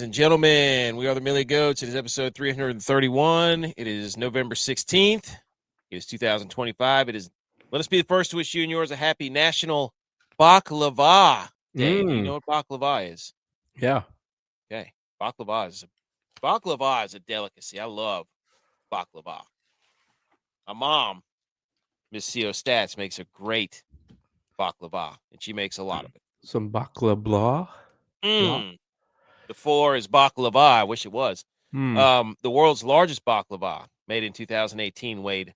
and gentlemen, we are the Millie Goats. It is episode 331. It is November 16th. It is 2025. Let us be the first to wish you and yours a happy National Baklava Day. Do you know what baklava is? Yeah. Okay. Baklava is a delicacy. I love baklava. My mom, Miss C.O. Stats, makes a great baklava, and she makes a lot of it. Some baklava. The floor is baklava. I wish it was. The world's largest baklava, made in 2018, weighed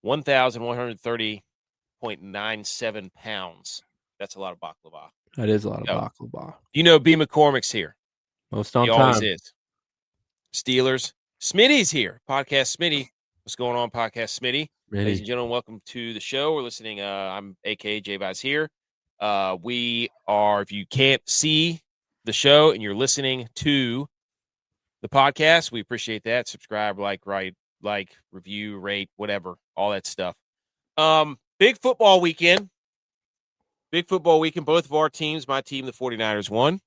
1,130.97 pounds. That's a lot of baklava. That is a lot of baklava. You know, B. McCormick's here. Most on he time. Always is. Steelers. Smitty's here. Podcast Smitty. What's going on, Podcast Smitty? Ladies and gentlemen, welcome to the show. We're listening. I'm a.k.a. J-Vaz here. We are, if you can't see the show and you're listening to the podcast, we appreciate that. Subscribe, like, review, rate, whatever, all that stuff. Big football weekend. Both of our teams, my team, the 49ers, won.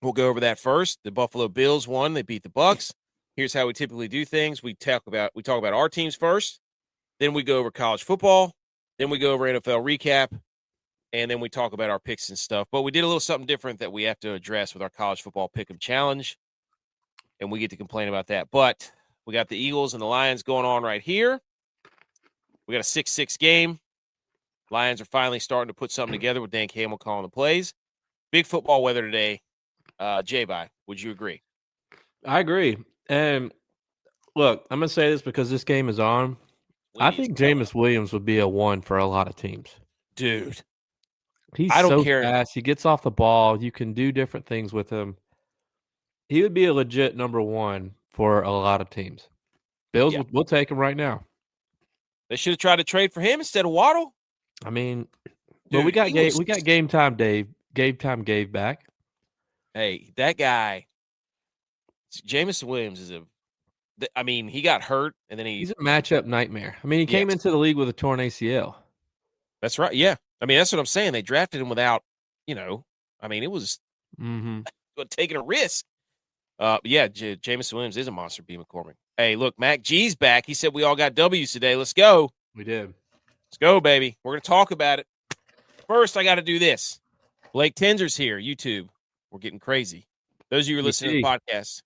We'll go over that first. The Buffalo Bills won. They beat the Bucs. Here's how we typically do things. We talk about our teams first. Then we go over college football. Then we go over NFL recap. And then we talk about our picks and stuff. But we did a little something different that we have to address with our college football pick'em challenge. And we get to complain about that. But we got the Eagles and the Lions going on right here. We got a 6-6 game. Lions are finally starting to put something together with Dan Campbell calling the plays. Big football weather today. J-Bye, would you agree? I agree. And look, I'm going to say this because this game is on. I think Jameis Williams would be a 1 for a lot of teams. Dude. He's so fast. He gets off the ball. You can do different things with him. He would be a legit number 1 for a lot of teams. Bills, we'll take him right now. They should have tried to trade for him instead of Waddle. I mean, dude, well, we got game time, Dave. Game time, Dave back. Hey, that guy, Jameis Williams he got hurt and then he's a matchup nightmare. I mean, he came into the league with a torn ACL. That's right. Yeah. I mean, that's what I'm saying. They drafted him without, it was taking a risk. Jameis Williams is a monster, B. McCormick. Hey, look, Mac G's back. He said we all got W's today. Let's go. We did. Let's go, baby. We're going to talk about it. First, I got to do this. Blake Tenser's here, YouTube. We're getting crazy. Those of you who are listening to the podcast,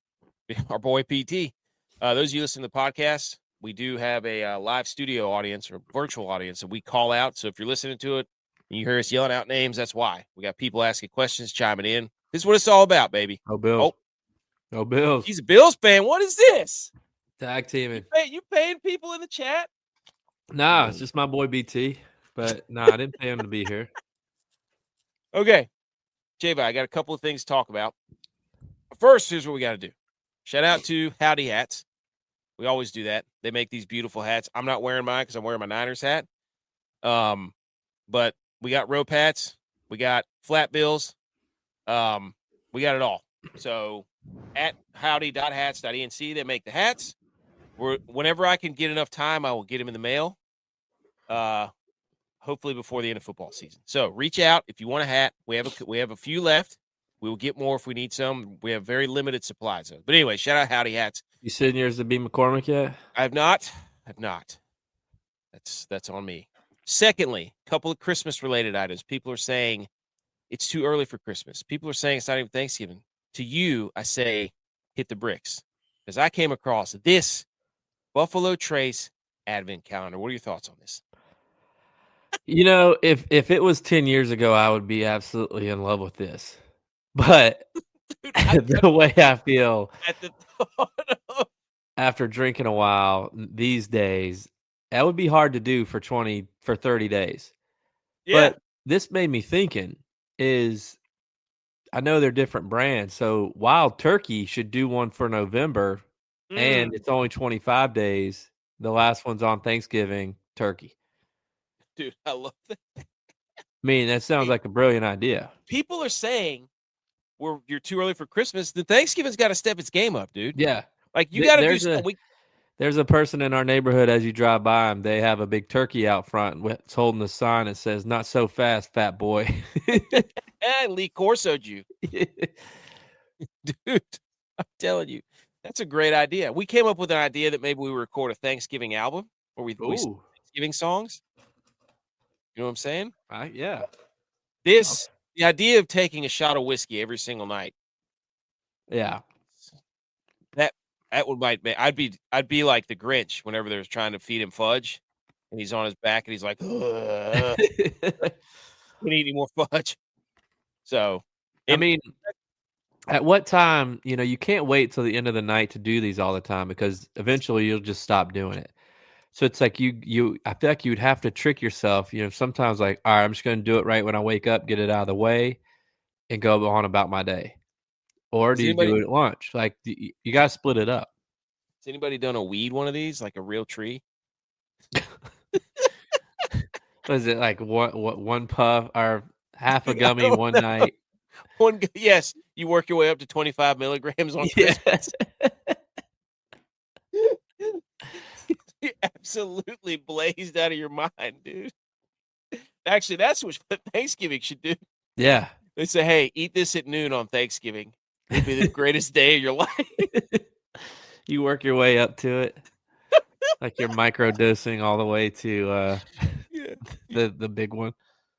our boy PT. Those of you listening to the podcast, we do have a live studio audience or virtual audience that we call out. So if you're listening to it and you hear us yelling out names, that's why. We got people asking questions, chiming in. This is what it's all about, baby. Oh, Bills. Oh, Bills. He's a Bills fan. What is this? Tag teaming. You paying people in the chat? Nah, it's just my boy BT. But I didn't pay him to be here. Okay. J-Vi, I got a couple of things to talk about. First, here's what we got to do. Shout out to Howdy Hats. We always do that. They make these beautiful hats. I'm not wearing mine because I'm wearing my Niners hat. But we got rope hats. We got flat bills. We got it all. So at howdy.hats.enc, they make the hats. Whenever I can get enough time, I will get them in the mail. Hopefully before the end of football season. So reach out if you want a hat. We have a few left. We will get more if we need some. We have very limited supplies of. But anyway, shout out Howdy Hats. You sitting yours to be McCormick yet? I have not. That's on me. Secondly, a couple of Christmas related items. People are saying it's too early for Christmas. People are saying it's not even Thanksgiving. To you, I say hit the bricks. Because I came across this Buffalo Trace Advent calendar. What are your thoughts on this? If it was 10 years ago, I would be absolutely in love with this. But dude, the way I feel at the thought of... after drinking a while these days, that would be hard to do for 30 days. Yeah. But this made me thinking is I know they're different brands. So Wild Turkey should do one for November and it's only 25 days. The last one's on Thanksgiving turkey. Dude, I love that. I mean, that sounds like a brilliant idea. People are saying you're too early for Christmas. The Thanksgiving's got to step its game up, dude. Yeah. Like, you got to do something. There's a person in our neighborhood, as you drive by them, they have a big turkey out front. It's holding a sign that says, "Not so fast, fat boy." Lee Corso'd you. Dude, I'm telling you, that's a great idea. We came up with an idea that maybe we record a Thanksgiving album where we sing Ooh, Thanksgiving songs. You know what I'm saying? yeah. The idea of taking a shot of whiskey every single night. Yeah. That would might be I'd be like the Grinch whenever they're trying to feed him fudge, and he's on his back, and he's like, "Ugh, can't eat any more fudge." So, I and mean, at what time, you can't wait till the end of the night to do these all the time because eventually you'll just stop doing it. So it's like I feel like you'd have to trick yourself, sometimes like, all right, I'm just going to do it right when I wake up, get it out of the way and go on about my day. Or do has you anybody do it at lunch? Like you got to split it up. has anybody done a weed one of these, like a real tree? Was it like one puff or half a I gummy don't one know. night? Yes, you work your way up to 25 milligrams on Yeah. Christmas. You're absolutely blazed out of your mind, dude. Actually, that's what Thanksgiving should do. Yeah. They say, "Hey, eat this at noon on Thanksgiving. It'll be the greatest day of your life." You work your way up to it. Like you're micro dosing all the way to Yeah. the big one.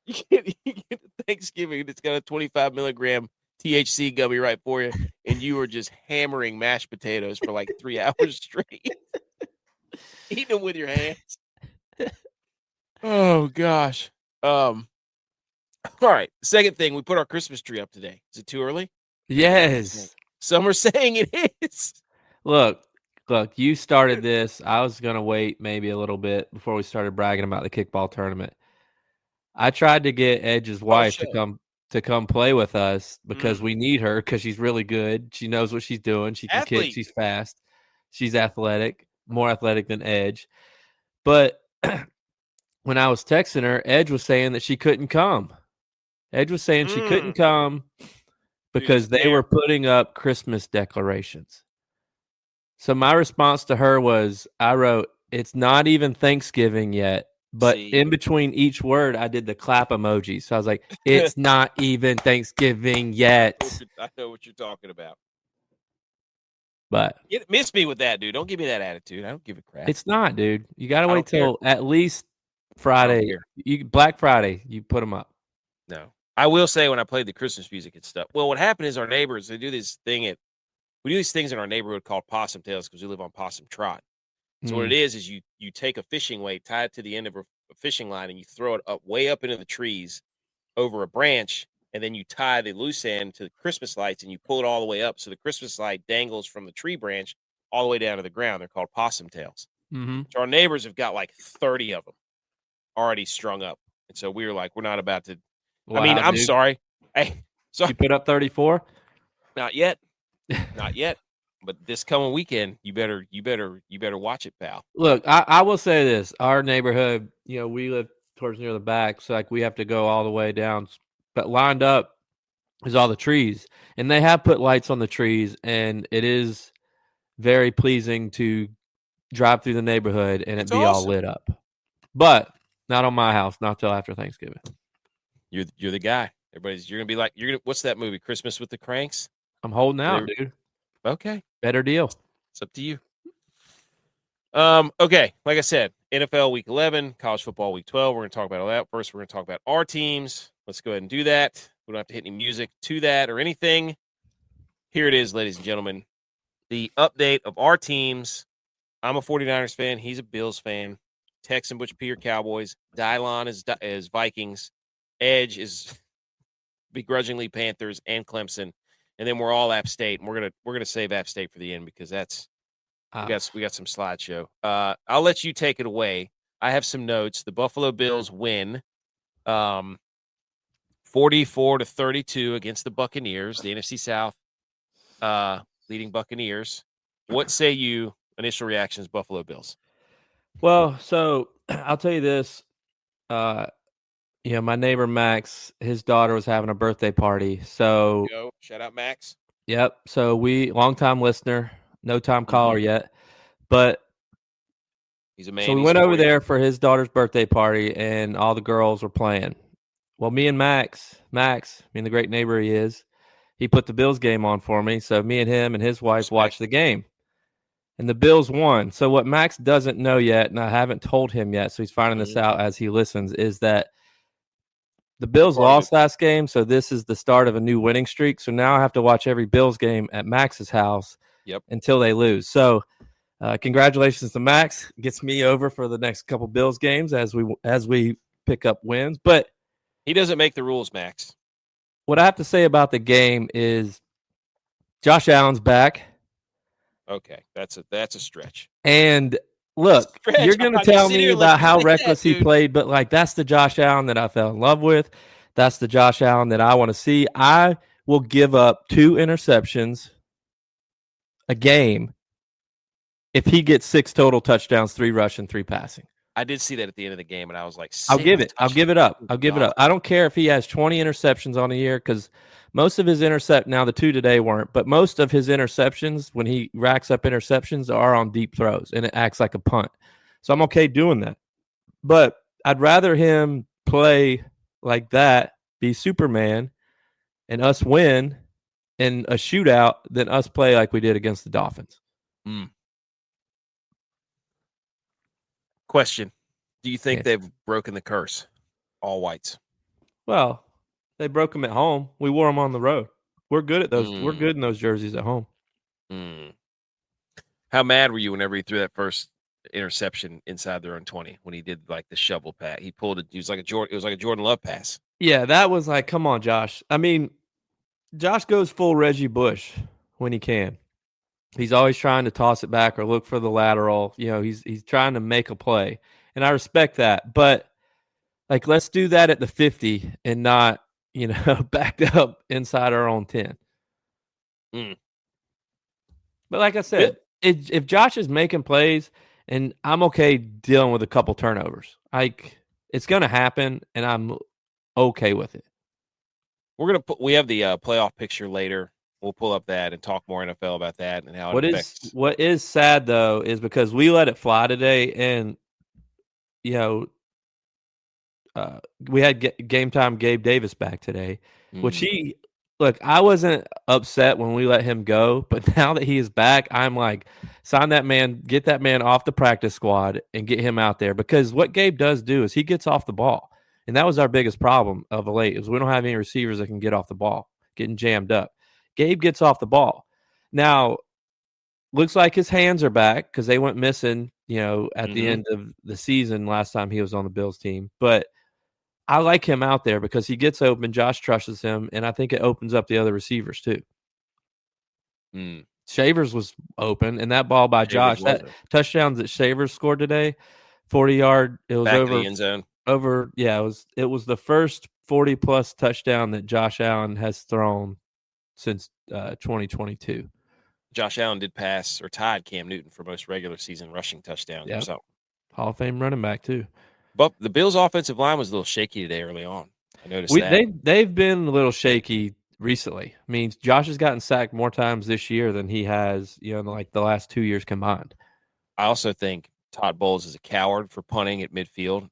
You get a Thanksgiving that's got a 25 milligram THC gummy right for you, and you are just hammering mashed potatoes for like 3 hours straight, eating them with your hands. Oh gosh. All right. Second thing, we put our Christmas tree up today. Is it too early? Yes. Some are saying it is. Look, you started this. I was going to wait maybe a little bit before we started bragging about the kickball tournament. I tried to get Edge's wife Show. to come play with us because we need her because she's really good. She knows what she's doing. She can kick. Athlete. She's fast. She's athletic, more athletic than Edge. But when I was texting her, Edge was saying that she couldn't come. Edge was saying she couldn't come because they were putting up Christmas declarations. So my response to her was, I wrote, "It's not even Thanksgiving yet." But in between each word, I did the clap emoji. So I was like, "It's not even Thanksgiving yet." I know what you're talking about. But Miss me with that, dude. Don't give me that attitude. I don't give a crap. it's not, dude. You got to wait care. till at least Friday. Black Friday, you put them up. No. I will say when I played the Christmas music and stuff, well, what happened is our neighbors, we do these things in our neighborhood called possum tails because we live on Possum Trot. So what it is you take a fishing weight, tie it to the end of a fishing line, and you throw it up way up into the trees over a branch, and then you tie the loose end to the Christmas lights, and you pull it all the way up. So the Christmas light dangles from the tree branch all the way down to the ground. They're called possum tails. Mm-hmm. So our neighbors have got like 30 of them already strung up. And so we were like, we're not about to. Wow, I mean, I'm dude. sorry. Hey, so you put up 34? Not yet. Not yet. But this coming weekend, you better watch it, pal. Look, I will say this: our neighborhood, we live towards near the back, so like we have to go all the way down. But lined up is all the trees, and they have put lights on the trees, and it is very pleasing to drive through the neighborhood and it be all lit up. But not on my house, not till after Thanksgiving. You're the guy. You're gonna be like what's that movie? Christmas with the Cranks? I'm holding out, dude. Okay. Better deal. It's up to you. Okay. Like I said, NFL week 11, college football week 12. We're gonna talk about all that. First, we're gonna talk about our teams. Let's go ahead and do that. We don't have to hit any music to that or anything. Here it is, ladies and gentlemen. The update of our teams. I'm a 49ers fan. He's a Bills fan. Tex and ButchP are Cowboys. DYLON is Vikings. Edge is begrudgingly Panthers and Clemson. And then we're all App State. And we're gonna save App State for the end because we got some slideshow. I'll let you take it away. I have some notes. The Buffalo Bills win 44-32 against the Buccaneers, the NFC South leading Buccaneers. What say you? Initial reactions, Buffalo Bills. Well, so I'll tell you this. My neighbor Max, his daughter was having a birthday party. So shout out Max. Yep. So longtime listener, no time caller yet, but he's a man. So we went over there for his daughter's birthday party, and all the girls were playing. Well, me and Max, the great neighbor he is, he put the Bills game on for me. So me and him and his wife watched the game. And the Bills won. So what Max doesn't know yet, and I haven't told him yet, so he's finding this out as he listens, is that the Bills lost last game, so this is the start of a new winning streak. So now I have to watch every Bills game at Max's house until they lose. So congratulations to Max. Gets me over for the next couple Bills games as we pick up wins. But he doesn't make the rules, Max. What I have to say about the game is Josh Allen's back. Okay, that's a stretch. And look, you're going to tell me about how reckless he played, but like that's the Josh Allen that I fell in love with. That's the Josh Allen that I want to see. I will give up 2 interceptions a game if he gets 6 total touchdowns, 3 rushing, 3 passing. I did see that at the end of the game, and I was like, I'll give it up. I don't care if he has 20 interceptions on a year, because most of his now the 2 today weren't, but most of his interceptions, when he racks up interceptions, are on deep throws, and it acts like a punt. So I'm okay doing that. But I'd rather him play like that, be Superman, and us win in a shootout than us play like we did against the Dolphins. Question. Do you think they've broken the curse? All whites. Well, they broke them at home. We wore them on the road. We're good at those. We're good in those jerseys at home. How mad were you whenever he threw that first interception inside their own 20 when he did like the shovel pass? He pulled it. It was like a Jordan Love pass. Yeah, that was like, come on, Josh. I mean, Josh goes full Reggie Bush when he can. He's always trying to toss it back or look for the lateral. You know, he's trying to make a play, and I respect that. But like, let's do that at the 50 and not, backed up inside our own 10. But like I said, if Josh is making plays, and I'm okay dealing with a couple turnovers, like it's going to happen, and I'm okay with it. We have the playoff picture later. We'll pull up that and talk more NFL about that and how it affects. What is sad though is because we let it fly today, and we had game time Gabe Davis back today, which I wasn't upset when we let him go, but now that he is back, I'm like, sign that man, get that man off the practice squad and get him out there, because what Gabe does do is he gets off the ball. And that was our biggest problem of late, is we don't have any receivers that can get off the ball, getting jammed up. Gabe gets off the ball. Now, looks like his hands are back because they went missing, at the end of the season last time he was on the Bills team. But I like him out there because he gets open. Josh trusts him, and I think it opens up the other receivers too. Shavers was open, and that ball by Josh, that touchdowns that Shavers scored today, 40-yard, it was back over to the end zone. It was the first 40-plus touchdown that Josh Allen has thrown since 2022. Josh Allen did pass or tied Cam Newton for most regular season rushing touchdowns or something. Hall of Fame running back too. But the Bills' offensive line was a little shaky today early on. I noticed that. They've been a little shaky recently. I mean, Josh has gotten sacked more times this year than he has, like the last 2 years combined. I also think Todd Bowles is a coward for punting at midfield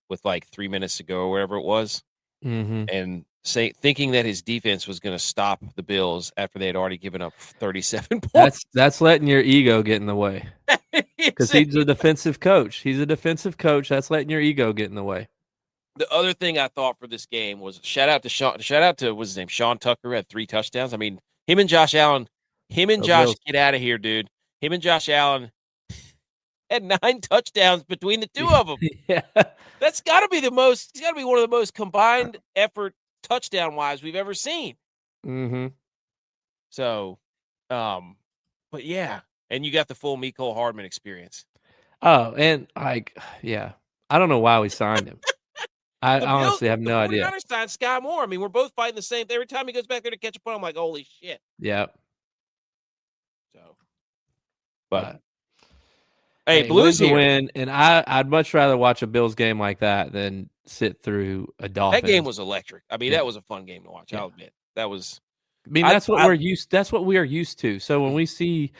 with like 3 minutes to go or whatever it was. And thinking that his defense was going to stop the Bills after they had already given up 37 points. That's letting your ego get in the way. Because he's a defensive coach. That's letting your ego get in the way. The other thing I thought for this game was shout out to what's his name, Sean Tucker, who had 3 touchdowns. I mean, him and Josh get out of here, dude. Him and Josh Allen had 9 touchdowns between the 2 of them. Yeah. That's got to be it's got to be one of the most combined effort touchdown-wise we've ever seen. So, but yeah. And you got the full Mecole Hardman experience. Oh, and I don't know why we signed him. I honestly have no idea. The 49ers signed Sky Moore. I mean, we're both fighting the same. Every time he goes back there to catch a punt, I'm like, holy shit. Yeah. So, but hey, Blues here. Win, and I'd much rather watch a Bills game like that than sit through a Dolphins. That game was electric. I mean, that was a fun game to watch. I'll admit that was. I mean, that's what we're used. That's what we are used to. So when we see,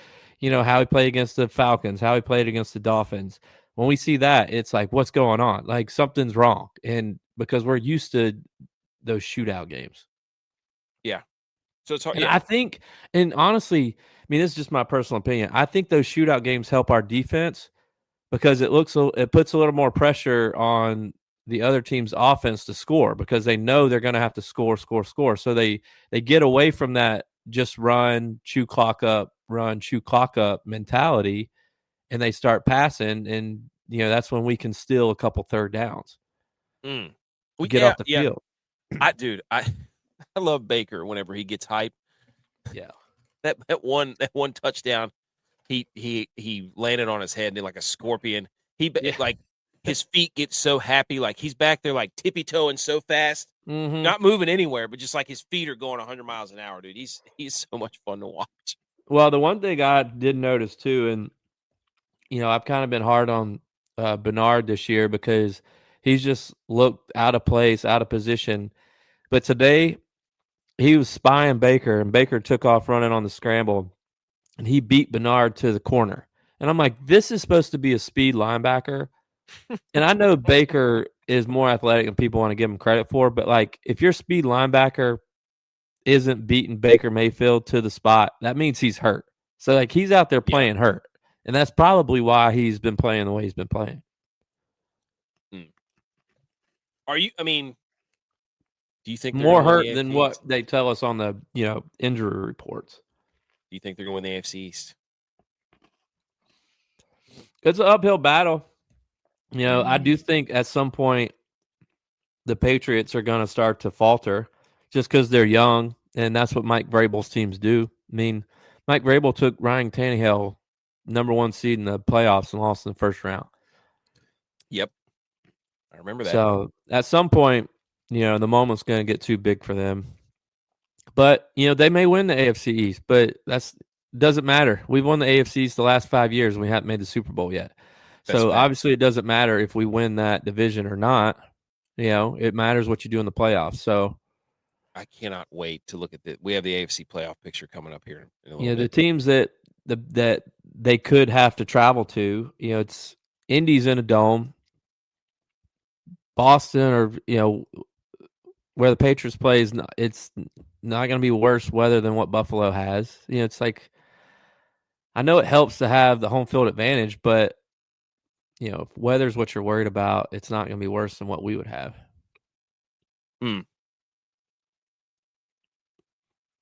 how he played against the Falcons, how he played against the Dolphins, when we see that, it's like, what's going on? Like something's wrong, and because we're used to those shootout games. Yeah, So it's hard. And Yeah. I think, and honestly, I mean, this is just my personal opinion. I think those shootout games help our defense because it puts a little more pressure on the other team's offense to score because they know they're going to have to score. So they get away from that just run, chew clock up mentality, and they start passing, and that's when we can steal a couple third downs, Well, get off the field. I love Baker whenever he gets hype. Yeah, that one touchdown, he landed on his head and did like a scorpion. Like his feet get so happy, like he's back there like tippy toeing so fast, not moving anywhere, but just like his feet are going 100 miles an hour, dude. He's so much fun to watch. Well, the one thing I did notice too, and I've kind of been hard on Bernard this year because he's just looked out of place, out of position. But today he was spying Baker, and Baker took off running on the scramble, and he beat Bernard to the corner. And I'm like, this is supposed to be a speed linebacker. And I know Baker is more athletic than people want to give him credit for, but like if your speed linebacker isn't beating Baker Mayfield to the spot, that means he's hurt. So like he's out there playing hurt. And that's probably why he's been playing the way he's been playing. Do you think more hurt than what they tell us on the, injury reports? Do you think they're going to win the AFC East? It's an uphill battle. I do think at some point the Patriots are going to start to falter just because they're young, and that's what Mike Vrabel's teams do. I mean, Mike Vrabel took Ryan Tannehill, number 1 seed in the playoffs, and lost in the first round. Yep. I remember that. So at some point, the moment's going to get too big for them. But, they may win the AFC East, but doesn't matter. We've won the AFC East the last 5 years, and we haven't made the Super Bowl yet. So obviously it doesn't matter if we win that division or not. It matters what you do in the playoffs. So I cannot wait to look at that. We have the AFC playoff picture coming up here in a little bit. The teams that they could have to travel to, it's Indy's in a dome, Boston, or where the Patriots play it's not going to be worse weather than what Buffalo has. It's like, I know it helps to have the home field advantage, but if weather's what you're worried about, it's not going to be worse than what we would have.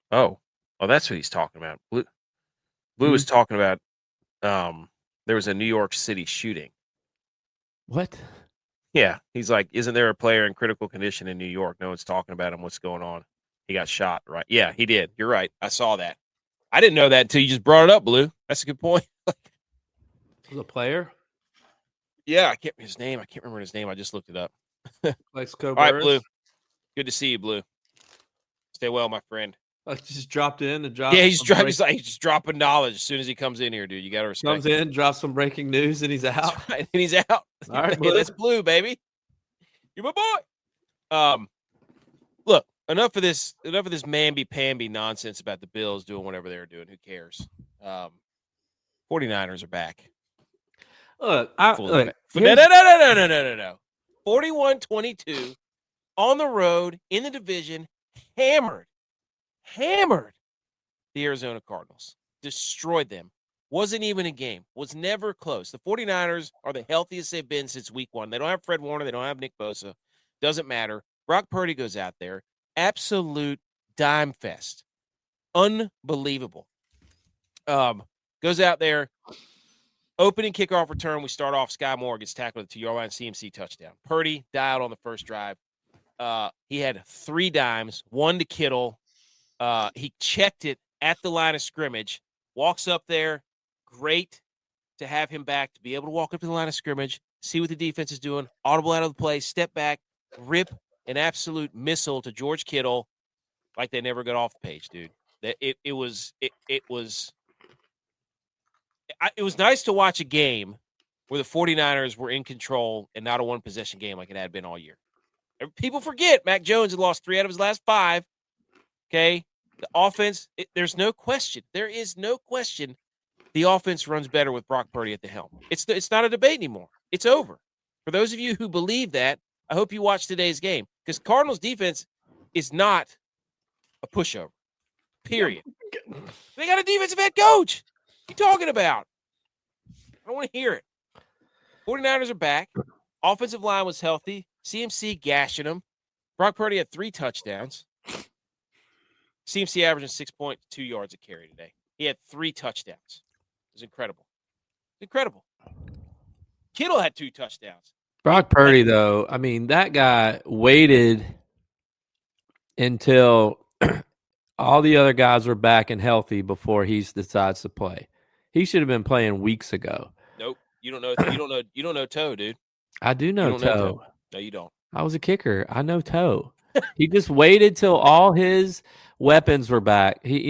Oh, that's what he's talking about. Blue was talking about there was a New York City shooting. What? Yeah, he's like, isn't there a player in critical condition in New York? No one's talking about him. What's going on? He got shot, right? Yeah, he did. You're right. I saw that. I didn't know that until you just brought it up, Blue. That's a good point. Was a player? Yeah, I can't remember his name. I just looked it up. Mexico. All right, Blue. Good to see you, Blue. Stay well, my friend. Just dropped in and dropped. Yeah, he's just dropping knowledge as soon as he comes in here, dude. You got to respect. Comes in, drops some breaking news, and he's out. Right, and he's out. All right, Blue. That's Blue, baby. You're my boy. Look, enough of this mamby-pamby nonsense about the Bills doing whatever they're doing. Who cares? 49ers are back. Look, no. 41-22 on the road in the division, hammered the Arizona Cardinals, destroyed them. Wasn't even a game, was never close. The 49ers are the healthiest they've been since week 1. They don't have Fred Warner, they don't have Nick Bosa. Doesn't matter. Brock Purdy goes out there, absolute dime fest. Unbelievable. Goes out there, opening kickoff return. We start off, Sky Moore gets tackled at the 2-yard line, CMC touchdown. Purdy dialed on the first drive. He had 3 dimes, 1 to Kittle. He checked it at the line of scrimmage, walks up there. Great to have him back, to be able to walk up to the line of scrimmage, see what the defense is doing, audible out of the play, step back, rip an absolute missile to George Kittle like they never got off the page, dude. It was nice to watch a game where the 49ers were in control and not a one-possession game like it had been all year. People forget Mac Jones had lost 3 out of his last 5. Okay? The offense, there's no question. There is no question the offense runs better with Brock Purdy at the helm. It's not a debate anymore. It's over. For those of you who believe that, I hope you watch today's game, because Cardinals defense is not a pushover. Period. They got a defensive head coach. What are you talking about? I don't want to hear it. 49ers are back. Offensive line was healthy. CMC gashing them. Brock Purdy had 3 touchdowns. CMC averaging 6.2 yards a carry today. He had 3 touchdowns. It was incredible. Incredible. Kittle had 2 touchdowns. Brock Purdy, though, I mean, that guy waited until all the other guys were back and healthy before he decides to play. He should have been playing weeks ago. Nope. You don't know Toe, dude. I do know Toe. No, you don't. I was a kicker. I know Toe. He just waited till all his weapons were back. He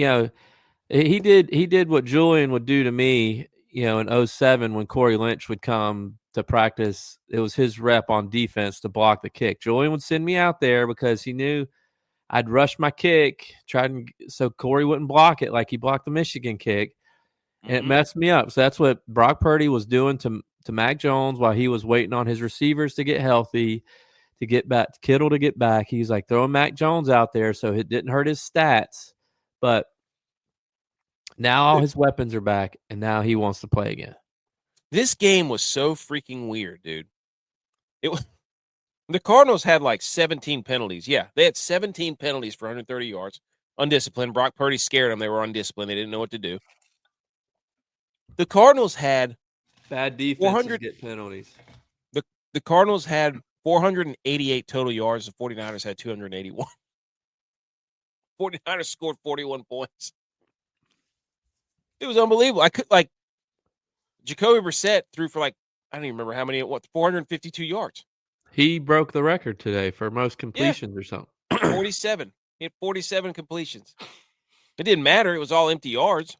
did what Julian would do to me, in 2007 when Corey Lynch would come to practice. It was his rep on defense to block the kick. Julian would send me out there because he knew I'd rush my kick, so Corey wouldn't block it like he blocked the Michigan kick, and it messed me up. So that's what Brock Purdy was doing to Mac Jones while he was waiting on his receivers to get healthy, to get back, Kittle to get back. He's like throwing Mac Jones out there so it didn't hurt his stats. But now all his weapons are back, and now he wants to play again. This game was so freaking weird, dude. The Cardinals had like 17 penalties. Yeah, they had 17 penalties for 130 yards. Undisciplined. Brock Purdy scared them. They were undisciplined. They didn't know what to do. The Cardinals had bad defenses get penalties. The Cardinals had 488 total yards. The 49ers had 281. 49ers scored 41 points. It was unbelievable. Jacoby Brissett threw for I don't even remember how many, 452 yards. He broke the record today for most completions or something. 47. He had 47 completions. It didn't matter. It was all empty yards.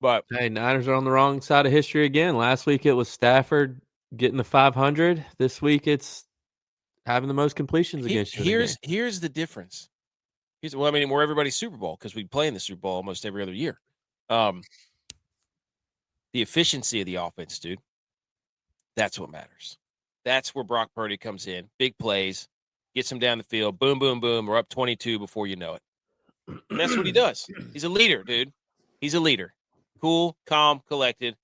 But hey, Niners are on the wrong side of history again. Last week it was Stafford getting the 500. This week it's having the most completions against you. Here's the difference. We're everybody's Super Bowl because we play in the Super Bowl almost every other year. The efficiency of the offense, dude. That's what matters. That's where Brock Purdy comes in. Big plays, gets him down the field. Boom, boom, boom. We're up 22 before you know it. And that's what he does. He's a leader, dude. He's a leader. Cool, calm, collected.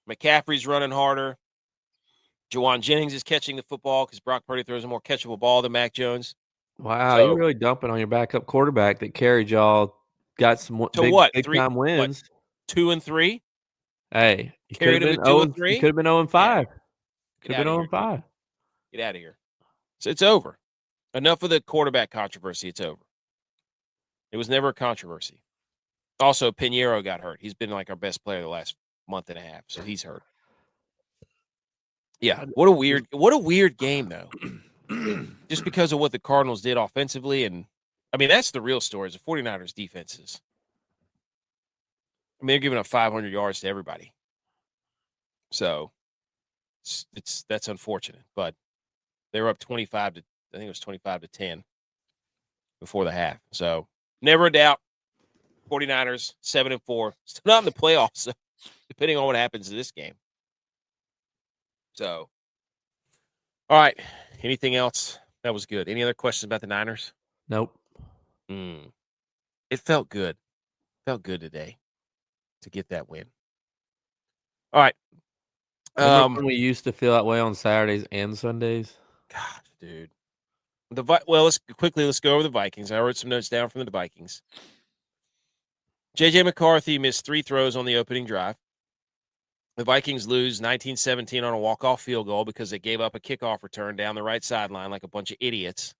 McCaffrey's running harder. Juwan Jennings is catching the football because Brock Purdy throws a more catchable ball than Mac Jones. Wow, you're really dumping on your backup quarterback that carried y'all. Got some big time wins. 2 and 3. Hey, you carried him to 2 and 3. You could have been 0 and 5. Could have been 0 and 5. Get out of here. So it's over. Enough of the quarterback controversy. It's over. It was never a controversy. Also, Pinheiro got hurt. He's been like our best player the last month and a half, so he's hurt. Yeah, what a weird game though. Just because of what the Cardinals did offensively, and I mean that's the real story. Is the 49ers defenses. I mean, they're giving up 500 yards to everybody. So that's unfortunate, but they were up 25 to I think it was 25 to 10 before the half. So never a doubt. 49ers 7-4, still not in the playoffs, so depending on what happens in this game. So, all right. Anything else? That was good. Any other questions about the Niners? Nope. It felt good. Felt good today to get that win. All right. When we used to feel that way on Saturdays and Sundays. God, dude. Let's go over the Vikings. I wrote some notes down from the Vikings. J.J. McCarthy missed 3 throws on the opening drive. The Vikings lose 19-17 on a walk-off field goal because they gave up a kickoff return down the right sideline like a bunch of idiots.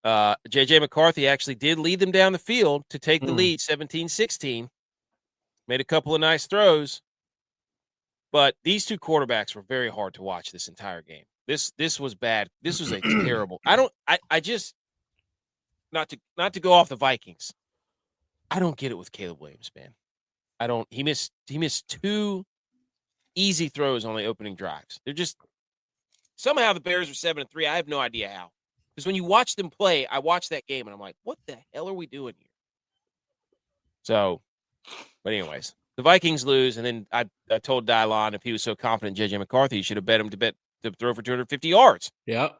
J.J. McCarthy actually did lead them down the field to take the lead 17-16. Made a couple of nice throws. But these two quarterbacks were very hard to watch this entire game. This was bad. This was a terrible. I just not to go off the Vikings. I don't get it with Caleb Williams, man. He missed 2 easy throws on the opening drives. They're just somehow the Bears are 7-3. I have no idea how. Because when you watch them play, I watch that game and I'm like, what the hell are we doing here? So, but anyways, the Vikings lose, and then I told DYLON if he was so confident in J.J. McCarthy, he should have bet him to throw for 250 yards. Yep.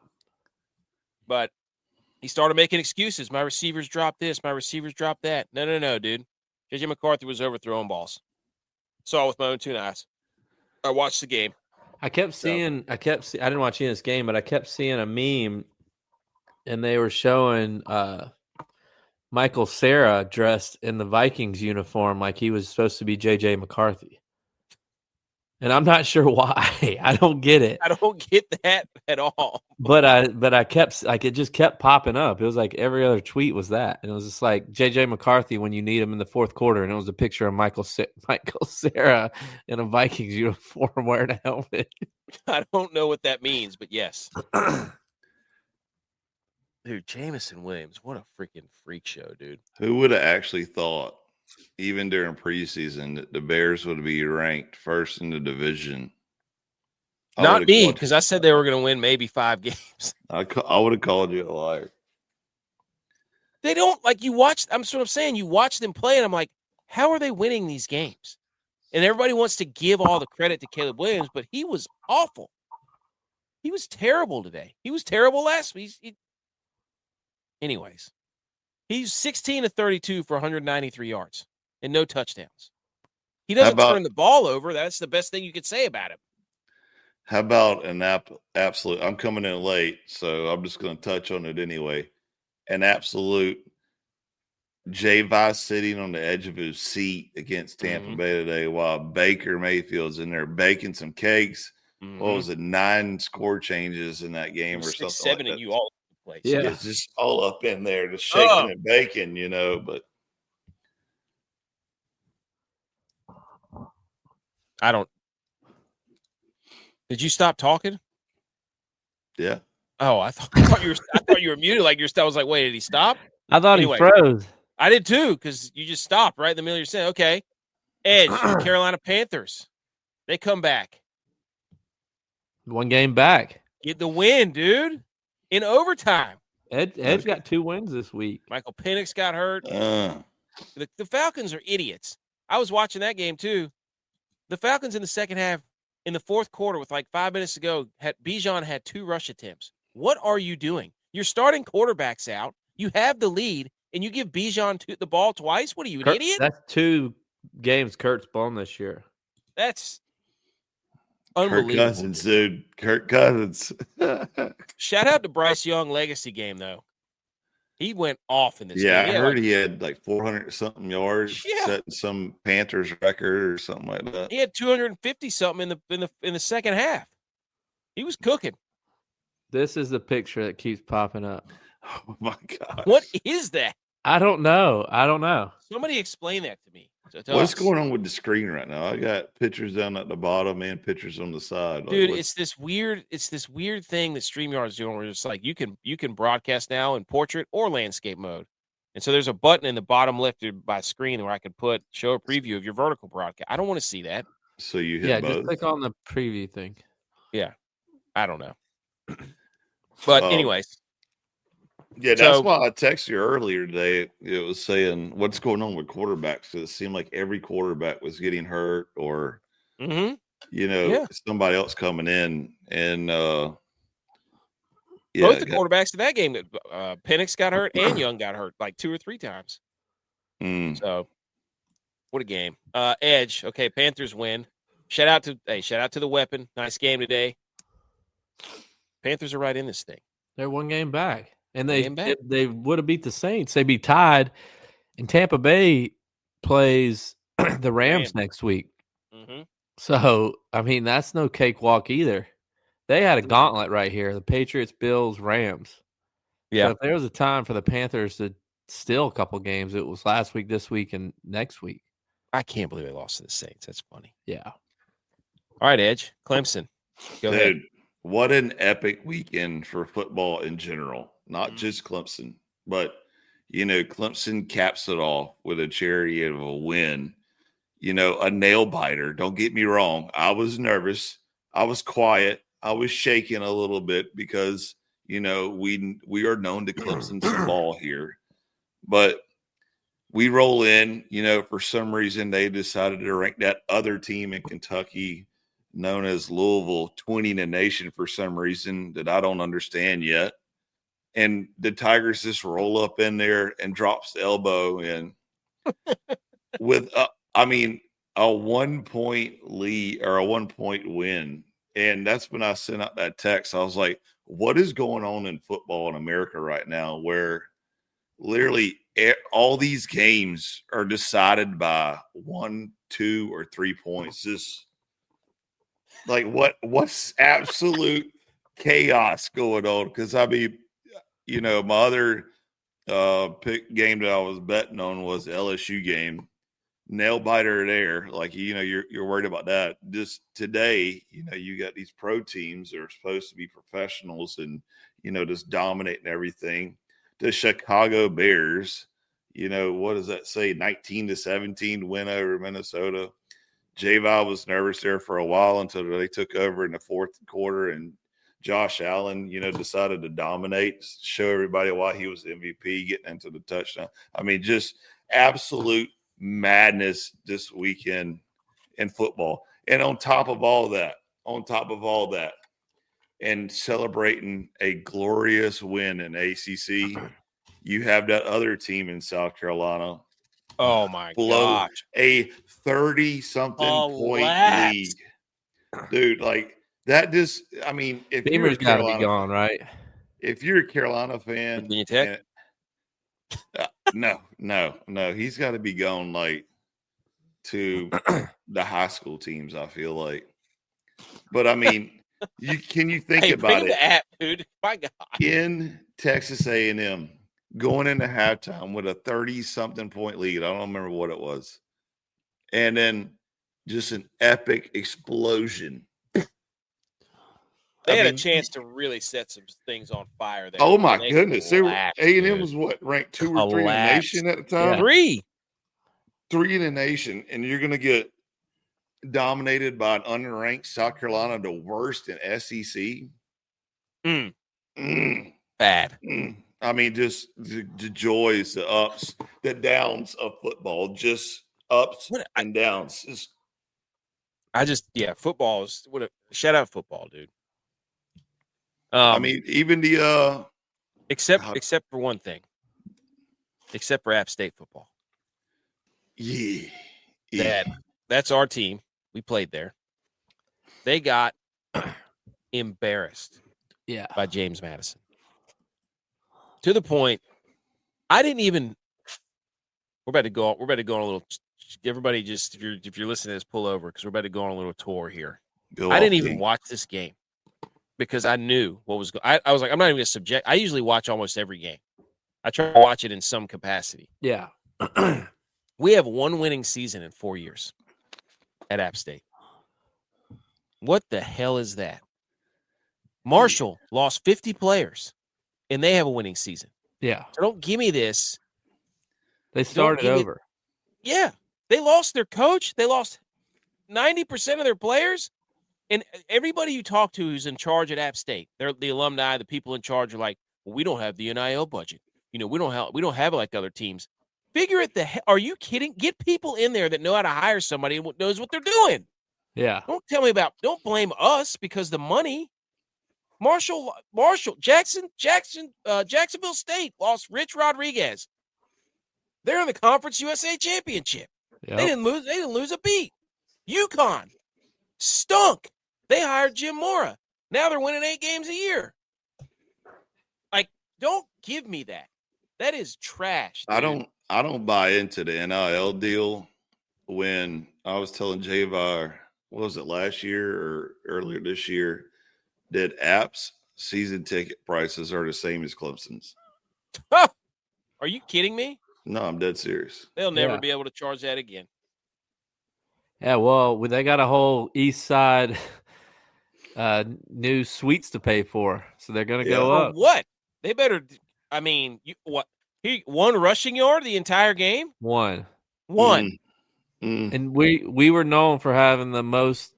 But He started making excuses. My receivers dropped this. My receivers dropped that. No, dude. J.J. McCarthy was overthrowing balls. Saw it with my own 2 eyes. I watched the game. I didn't watch any of this game, but I kept seeing a meme, and they were showing Michael Cera dressed in the Vikings uniform like he was supposed to be J.J. McCarthy. And I'm not sure why. I don't get it. I don't get that at all. But I kept it just kept popping up. It was like every other tweet was that, and it was just like J.J. McCarthy when you need him in the fourth quarter, and it was a picture of Michael Cera in a Vikings uniform wearing a helmet. I don't know what that means, but yes. Dude, Jameson Williams, what a freaking freak show, dude. Who would have actually thought, even during preseason, that the Bears would be ranked first in the division? Not me, because I said they were going to win maybe 5 games. I would have called you a liar. They don't, like, you watch, I'm sort of saying, you watch them play, and I'm like, how are they winning these games? And everybody wants to give all the credit to Caleb Williams, but he was awful. He was terrible today. He was terrible last week. Anyways, he's 16 to 32 for 193 yards and no touchdowns. He doesn't turn the ball over. That's the best thing you could say about him. How about an absolute? I'm coming in late, so I'm just going to touch on it anyway. An absolute Jameis sitting on the edge of his seat against Tampa Bay today while Baker Mayfield's in there baking some cakes. What was it, 9 score changes in that game or something 7 like that? and you all over the place. Yeah, it's just all up in there, just shaking and baking, but I don't. Did you stop talking? Yeah. Oh, I thought you were muted. Like I was like, wait, did he stop? I thought he froze. I did too, because you just stopped right in the middle of your saying, okay. Edge, Carolina Panthers. They come back. 1 game back. Get the win, dude. In overtime. Edge got 2 wins this week. Michael Penix got hurt. The Falcons are idiots. I was watching that game too. The Falcons in the second half, in the fourth quarter with like 5 minutes to go, Bijan had 2 rush attempts. What are you doing? You're starting quarterbacks out. You have the lead, and you give Bijan the ball twice? What are you, an idiot? That's 2 games Kurt's blown this year. That's unbelievable. Kirk Cousins, dude. Kirk Cousins. Shout out to Bryce Young legacy game, though. He went off in this game. I heard he had like 400-something yards, setting some Panthers record or something like that. He had 250-something in the second half. He was cooking. This is the picture that keeps popping up. Oh, my God. What is that? I don't know. Somebody explain that to me. What's going on with the screen right now? I got pictures down at the bottom and pictures on the side. Dude, it's this weird thing that StreamYard's doing where it's like you can broadcast now in portrait or landscape mode. And so there's a button in the bottom left of my screen where I could show a preview of your vertical broadcast. I don't want to see that. So you hit both? Just click on the preview thing. Yeah. I don't know. But anyways. Yeah, that's why I texted you earlier today. It was saying, what's going on with quarterbacks? Because it seemed like every quarterback was getting hurt or, somebody else coming in. And, both the quarterbacks in that game, Penix got hurt and Young got hurt like 2 or 3 times. So, what a game. Edge, okay, Panthers win. Shout out to the weapon. Nice game today. Panthers are right in this thing. They're 1 game back. And they would have beat the Saints. They'd be tied. And Tampa Bay plays the Rams next week. So, I mean, that's no cakewalk either. They had a gauntlet right here. The Patriots, Bills, Rams. Yeah. So if there was a time for the Panthers to steal a couple games, it was last week, this week, and next week. I can't believe they lost to the Saints. That's funny. Yeah. All right, Edge. Clemson. Go ahead. What an epic weekend for football in general. Not just Clemson, but, Clemson caps it off with a cherry of a win. A nail biter. Don't get me wrong. I was nervous. I was quiet. I was shaking a little bit because, we are known to Clemson's ball here. But we roll in, for some reason they decided to rank that other team in Kentucky known as Louisville 20 in the nation for some reason that I don't understand yet. and the Tigers just roll up in there and drops the elbow in with, a 1-point lead or a 1-point win. And that's when I sent out that text. I was like, what is going on in football in America right now where literally all these games are decided by 1, 2, or 3 points? Just like what's absolute chaos going on? Because my other pick game that I was betting on was the LSU game. Nail biter there. Like, you're worried about that. Just today, you got these pro teams that are supposed to be professionals and, just dominating everything. The Chicago Bears, what does that say? 19-17 win over Minnesota. J-Val was nervous there for a while until they took over in the fourth quarter, and Josh Allen, decided to dominate, show everybody why he was the MVP, getting into the touchdown. Just absolute madness this weekend in football. And on top of all that, and celebrating a glorious win in ACC, you have that other team in South Carolina. Oh my gosh. A 30-something point lead. Dude, like that just, if Beamer's got to be gone, right? If you're a Carolina fan, Virginia Tech? No. He's got to be going like to the high school teams, I feel like. But can you think about it? The app, dude. My God. In Texas A&M, going into halftime with a 30-something point lead. I don't remember what it was. And then just an epic explosion. They had a chance to really set some things on fire there. Oh my goodness. A&M was ranked 2 or 3 in the nation at the time? Yeah. 3 in the nation. And you're going to get dominated by an unranked South Carolina, the worst in SEC. Bad. Just the joys, the ups, the downs of football, just ups and downs. Football is shout out football, dude. Even the except for one thing, except for App State football. Yeah. That's our team. We played there. They got embarrassed. Yeah. By James Madison. To the point, I didn't even. We're about to go on a little. Everybody, just if you're listening to this, pull over because we're about to go on a little tour here. I didn't even watch this game because I knew what was going. I was like, I'm not even going to subject. I usually watch almost every game. I try to watch it in some capacity. Yeah. We have one winning season in 4 years at App State. What the hell is that? Marshall lost 50 players, and they have a winning season. Yeah. So don't give me this. They started over. Yeah. They lost their coach. They lost 90% of their players. And everybody you talk to who's in charge at App State, they're the alumni, the people in charge are like, well, we don't have the NIL budget. We don't have it like other teams. Figure it the hell. Are you kidding? Get people in there that know how to hire somebody and knows what they're doing. Yeah. Don't blame us because the money. Jacksonville State lost Rich Rodriguez. They're in the Conference USA Championship. Yep. They didn't lose a beat. UConn stunk. They hired Jim Mora. Now they're winning 8 games a year. Like, don't give me that. That is trash. Dude. I don't buy into the NIL deal. When I was telling Javar, what was it, last year or earlier this year, that App's season ticket prices are the same as Clemson's. Are you kidding me? No, I'm dead serious. They'll never be able to charge that again. Yeah, well, they got a whole East Side new suites to pay for, so they're going to go up. What? They better. I mean, He one rushing yard the entire game. One. And we were known for having the most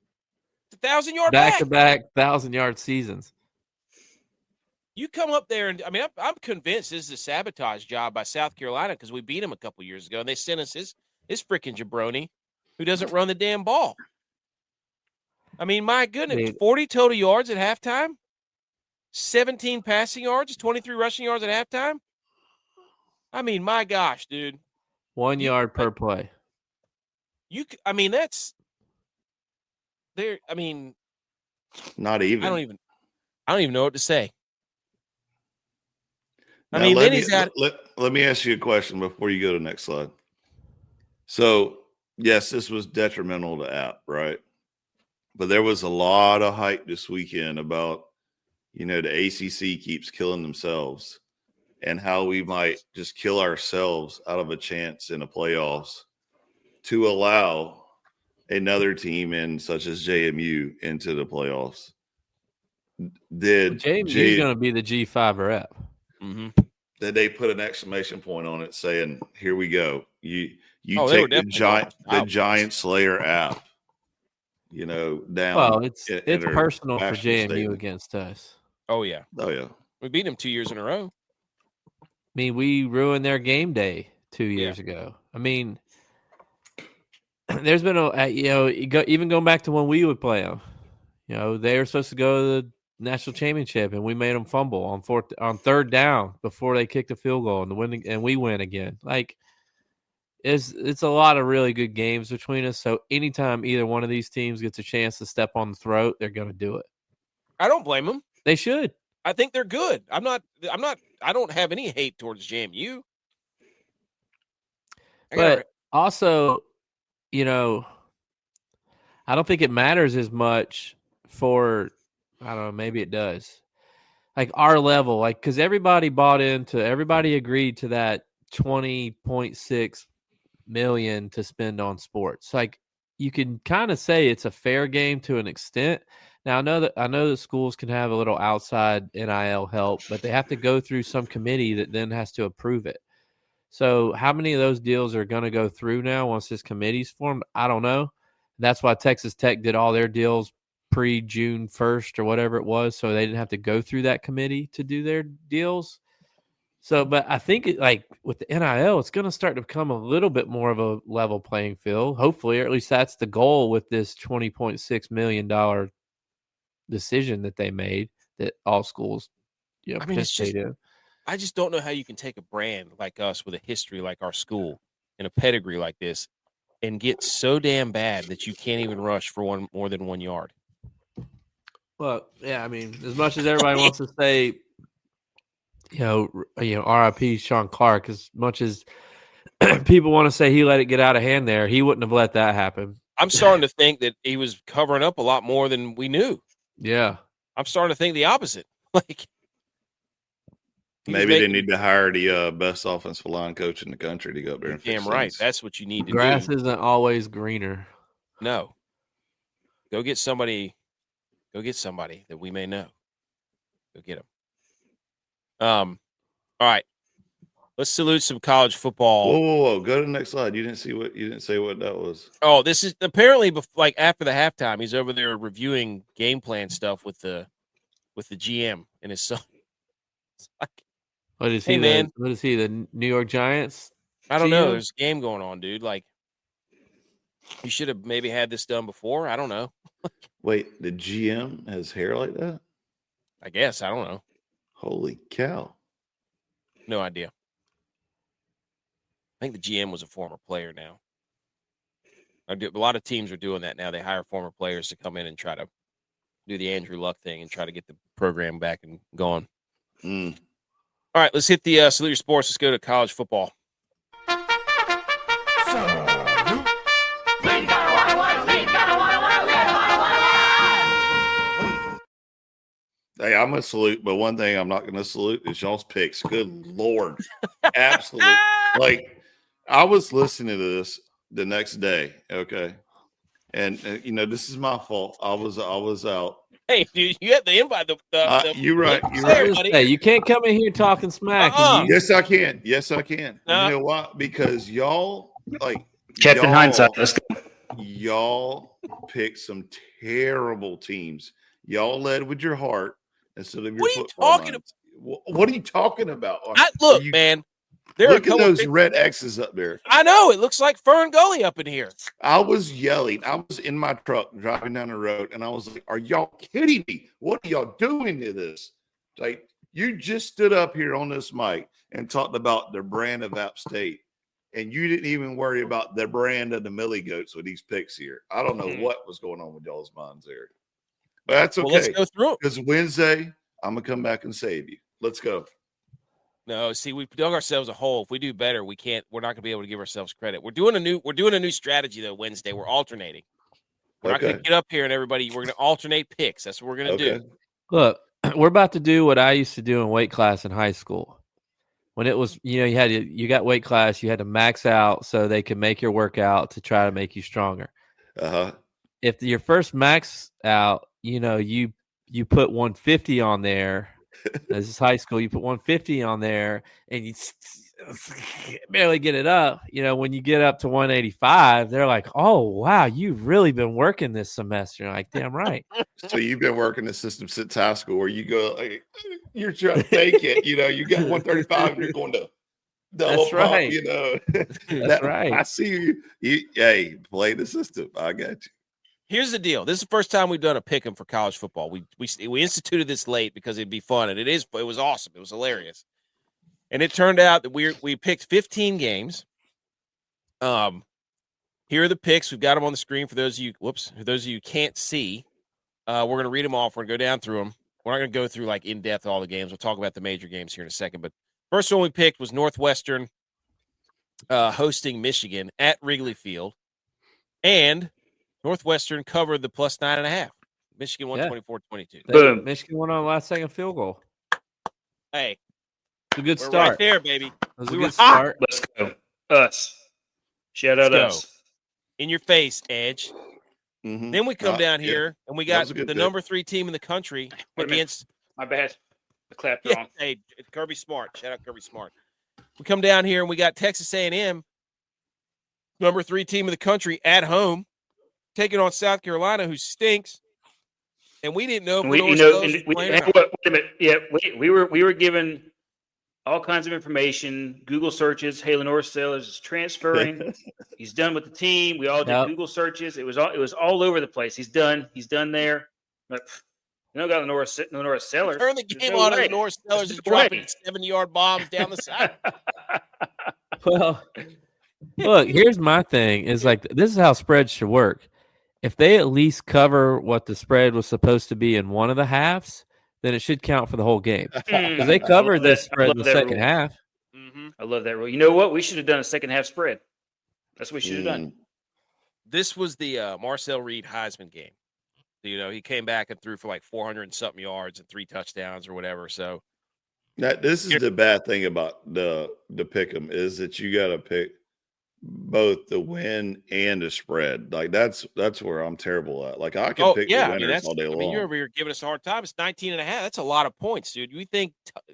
1,000-yard back-to-back 1,000-yard seasons. You come up there and I'm convinced this is a sabotage job by South Carolina because we beat them a couple years ago and they sent us his freaking jabroni who doesn't run the damn ball. I mean, my goodness, 40 total yards at halftime. 17 passing yards, 23 rushing yards at halftime. I mean, my gosh, dude. 1 yard per play. That's there. I mean, not even. I don't even know what to say. Now, I mean, let me ask you a question before you go to the next slide. So, yes, this was detrimental to App, right? But there was a lot of hype this weekend about, the ACC keeps killing themselves and how we might just kill ourselves out of a chance in the playoffs to allow another team in such as JMU into the playoffs. JMU is going to be the G5 rep. Mm-hmm. Did they put an exclamation point on it saying, here we go. You take the giant Slayer app, down. Well, it's personal for JMU statement against us. Oh, yeah. Oh, yeah. We beat them 2 years in a row. I mean, we ruined their game day 2 years ago. I mean, there's been even going back to when we would play them. They were supposed to go to the national championship, and we made them fumble on third down before they kicked a field goal, and we win again. Like, it's a lot of really good games between us. So anytime either one of these teams gets a chance to step on the throat, they're going to do it. I don't blame them. They should. I think they're good. I don't have any hate towards JMU. But also, I don't think it matters as much for, I don't know, maybe it does. Like our level, because everybody agreed to that $20.6 million to spend on sports. Like, you can kind of say it's a fair game to an extent. Now, I know that schools can have a little outside NIL help, but they have to go through some committee that then has to approve it. So how many of those deals are going to go through now once this committee's formed? I don't know. That's why Texas Tech did all their deals pre-June 1st or whatever it was, so they didn't have to go through that committee to do their deals. So, but I think with the NIL, it's going to start to become a little bit more of a level playing field, hopefully, or at least that's the goal with this $20.6 million decision that they made that all schools, participate in. I just don't know how you can take a brand like us with a history like our school and a pedigree like this and get so damn bad that you can't even rush for more than 1 yard. Well, yeah, I mean, as much as everybody wants to say, RIP Sean Clark, as much as people want to say he let it get out of hand there, he wouldn't have let that happen. I'm starting to think that he was covering up a lot more than we knew. Yeah. I'm starting to think the opposite. Maybe they need to hire the best offensive line coach in the country to go up there and fix damn right. things. That's what you need to Grass do. isn't always greener. No. Go get somebody that we may know. Go get them. All right. Let's salute some college football. Whoa. Go to the next slide. You didn't say what that was. Oh, this is apparently after the halftime, he's over there reviewing game plan stuff with the GM and his son. What is he, man? What is he, the New York Giants? I don't know. There's a game going on, dude. You should have maybe had this done before. I don't know. Wait, the GM has hair like that? I guess. I don't know. Holy cow. No idea. I think the GM was a former player now. A lot of teams are doing that now. They hire former players to come in and try to do the Andrew Luck thing and try to get the program back and going. All right, let's hit the Salute Your Sports. Let's go to college football. Hey, I'm going to salute, but one thing I'm not going to salute is y'all's picks. Good Lord. Absolutely. I was listening to this the next day, okay? And, this is my fault. I was out. Hey, dude, you had the invite. You're right. You're right. Hey, you can't come in here talking smack. Yes, I can. You know why? Because y'all, Captain Hindsight. Let's go. Y'all picked some terrible teams. Y'all led with your heart instead of your football. What are you talking about? Look, man. Look at those red X's up there. I know. It looks like Fern Gully up in here. I was yelling. I was in my truck driving down the road, and I was like, are y'all kidding me? What are y'all doing to this? Like, you just stood up here on this mic and talked about the brand of App State, and you didn't even worry about the brand of the Millie Goats with these picks here. I don't know what was going on with y'all's minds there. But that's okay. Well, let's go through it. Because Wednesday, I'm going to come back and save you. Let's go. No, see, we've dug ourselves a hole. If we do better, we're not going to be able to give ourselves credit. We're doing a new strategy though. Wednesday, we're alternating. We're not going to get up here and everybody. We're going to alternate picks. That's what we're going to do. Look, we're about to do what I used to do in weight class in high school. When it was, you got weight class, you had to max out so they could make your workout to try to make you stronger. If your first max out, you put 150 on there. This is high school. You put 150 on there, and you barely get it up. When you get up to 185, they're like, "Oh, wow, you've really been working this semester." You're like, damn right. So you've been working the system since high school, where you go, like, you're trying to fake it. You got 135, and you're going to double That's right. pump. That's right. I see you. Hey, play the system. I got you. Here's the deal. This is the first time we've done a pick'em for college football. We instituted this late because it'd be fun, and it was awesome. It was hilarious. And it turned out that we picked 15 games. Here are the picks. We've got them on the screen for those of you who can't see. We're going to read them off. We're going to go down through them. We're not going to go through like in depth all the games. We'll talk about the major games here in a second. But first one we picked was Northwestern hosting Michigan at Wrigley Field, and Northwestern covered the plus 9.5. Michigan won 24-22. Boom. Michigan won on a last-second field goal. Hey. It's a good We're start. right there, baby. We were start. Let's go. Us. Shout out us. In your face, Edge. Mm-hmm. Then we come down here, and we got the number 3 team in the country against. My bad. I clapped wrong. Hey, Kirby Smart. Shout out Kirby Smart. We come down here, and we got Texas A&M, number 3 team in the country, at home, taking on South Carolina, who stinks. And we didn't know if wait a minute. Yeah, we were given all kinds of information, Google searches. Hey, Lenore Sellers is transferring. He's done with the team. We all did Google searches. It was all over the place. He's done there. But you don't got Lenore Sellers. Turn the game on, and Lenore Sellers is dropping 70-yard bombs down the side. Well, look, here's my thing. Is like, this is how spreads should work. If they at least cover what the spread was supposed to be in one of the halves, then it should count for the whole game. Because they covered this spread in the second half. Mm-hmm. I love that rule. You know what? We should have done a second half spread. That's what we should have done. This was the Marcel Reed Heisman game. He came back and threw for like 400 and something yards and 3 touchdowns or whatever. So this is the bad thing about the pick'em is that you got to pick both the win and the spread. Like that's where I'm terrible at. Like I can pick the winners all day long. You're over here giving us a hard time. It's 19.5. That's a lot of points, dude. You think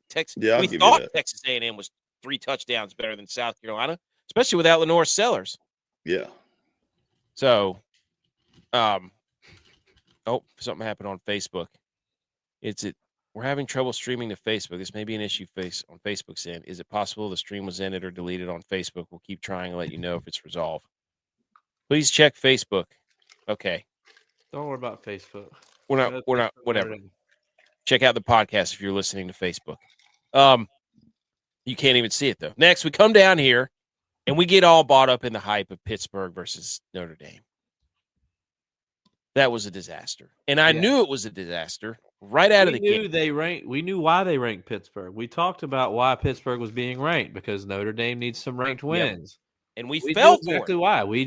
Texas? Yeah, we thought Texas A&M was 3 touchdowns better than South Carolina, especially without Lenore Sellers. Yeah. So, something happened on Facebook. We're having trouble streaming to Facebook. This may be an issue on Facebook's end. Is it possible the stream was ended or deleted on Facebook? We'll keep trying and let you know if it's resolved. Please check Facebook. Okay. Don't worry about Facebook. We're not, whatever. Check out the podcast if you're listening to Facebook. You can't even see it, though. Next, we come down here, and we get all bought up in the hype of Pittsburgh versus Notre Dame. That was a disaster. And I knew it was a disaster right out of the gate. We knew why they ranked Pittsburgh. We talked about why Pittsburgh was being ranked, because Notre Dame needs some ranked wins. And we fell for exactly it. Why. We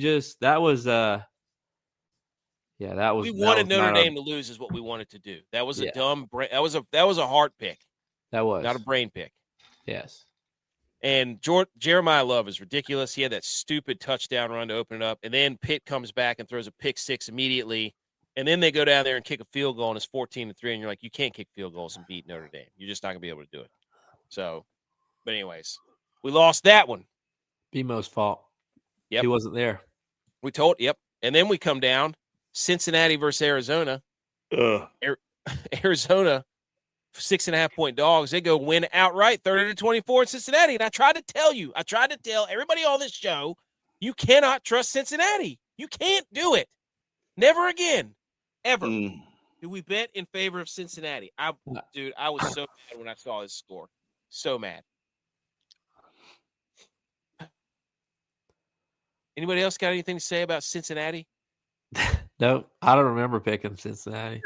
wanted Notre Dame to lose is what we wanted to do. That was a dumb brain. That was a heart pick. That was not a brain pick. Yes. And Jeremiah Love is ridiculous. He had that stupid touchdown run to open it up, and then Pitt comes back and throws a pick 6 immediately. And then they go down there and kick a field goal, and it's 14-3, and you're like, you can't kick field goals and beat Notre Dame. You're just not going to be able to do it. So, but anyways, we lost that one. BMO's fault. Yep. He wasn't there. And then we come down, Cincinnati versus Arizona. Arizona, 6.5-point dogs. They go win outright, 30-24 in Cincinnati. And I tried to tell everybody on this show, you cannot trust Cincinnati. You can't do it. Never again. Ever. Do we bet in favor of Cincinnati? Dude, I was so mad when I saw this score. So mad. Anybody else got anything to say about Cincinnati? No, I don't remember picking Cincinnati.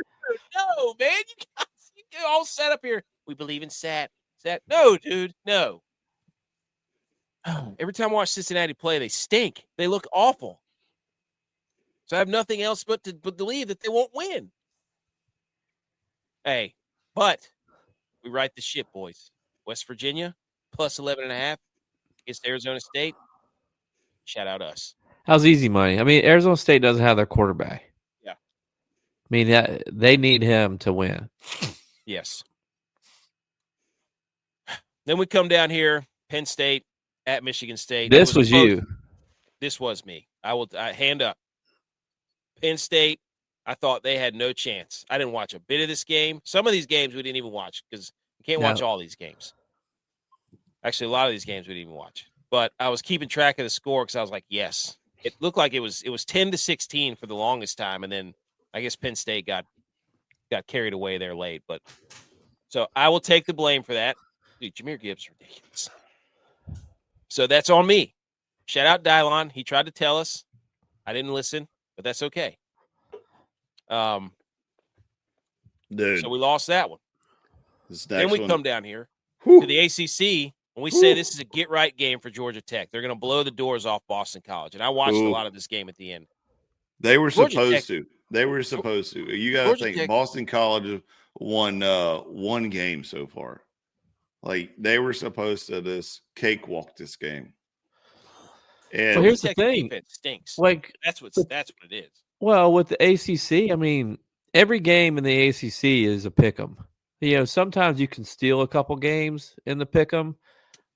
No, man. You guys, you get all set up here. We believe in Sat. No, dude. No. Every time I watch Cincinnati play, they stink. They look awful. So I have nothing else but to believe that they won't win. Hey, but we right the ship, boys. West Virginia, plus 11.5 against Arizona State. Shout out us. How's easy money? I mean, Arizona State doesn't have their quarterback. Yeah. I mean, they need him to win. Yes. Then we come down here, Penn State at Michigan State. This was you. This was me. I hand up. Penn State, I thought they had no chance. I didn't watch a bit of this game. Some of these games we didn't even watch because you can't watch all these games. Actually, a lot of these games we didn't even watch. But I was keeping track of the score because I was like, yes. It looked like it was 10-16 for the longest time, and then I guess Penn State got carried away there late. But so I will take the blame for that. Dude, Jahmyr Gibbs ridiculous. So that's on me. Shout out DYLON. He tried to tell us. I didn't listen, but that's okay. Dude. So we lost that one. Then we come down here to the ACC, and we say this is a get-right game for Georgia Tech. They're going to blow the doors off Boston College. And I watched a lot of this game at the end. They were supposed to. They were supposed to. You got to think Tech, Boston College won one game so far. Like, they were supposed to just cakewalk this game. And well, here's the thing. Defense stinks. Like, that's what it is. Well, with the ACC, I mean, every game in the ACC is a pick 'em. You know, sometimes you can steal a couple games in the pick 'em,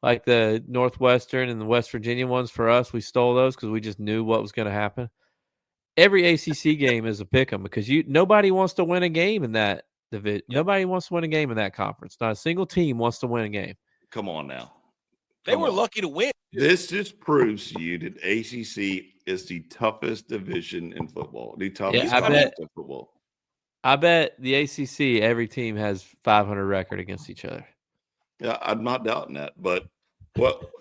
like the Northwestern and the West Virginia ones. For us, we stole those because we just knew what was going to happen. Every ACC game is a pick 'em because nobody wants to win a game in that division. Yep. Nobody wants to win a game in that conference. Not a single team wants to win a game. Come on now. They were lucky to win. This just proves to you that ACC is the toughest division in football. The toughest in football. I bet the ACC, every team has 500 record against each other. Yeah, I'm not doubting that. But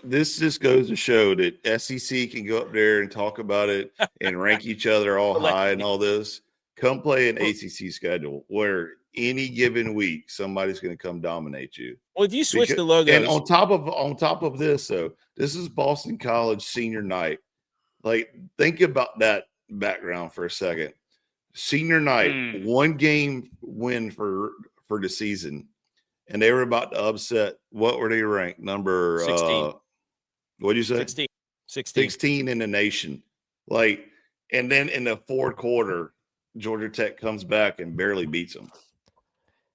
this just goes to show that SEC can go up there and talk about it and rank each other all high and all this. Come play an ACC schedule where any given week somebody's going to come dominate you. Well, if you switch the logos, and on top of this, though, this is Boston College senior night. Like, think about that background for a second. Senior night, one game win for the season, and they were about to upset. What were they ranked? Number 16. What did you say? 16 in the nation. Like, and then in the fourth quarter, Georgia Tech comes back and barely beats them.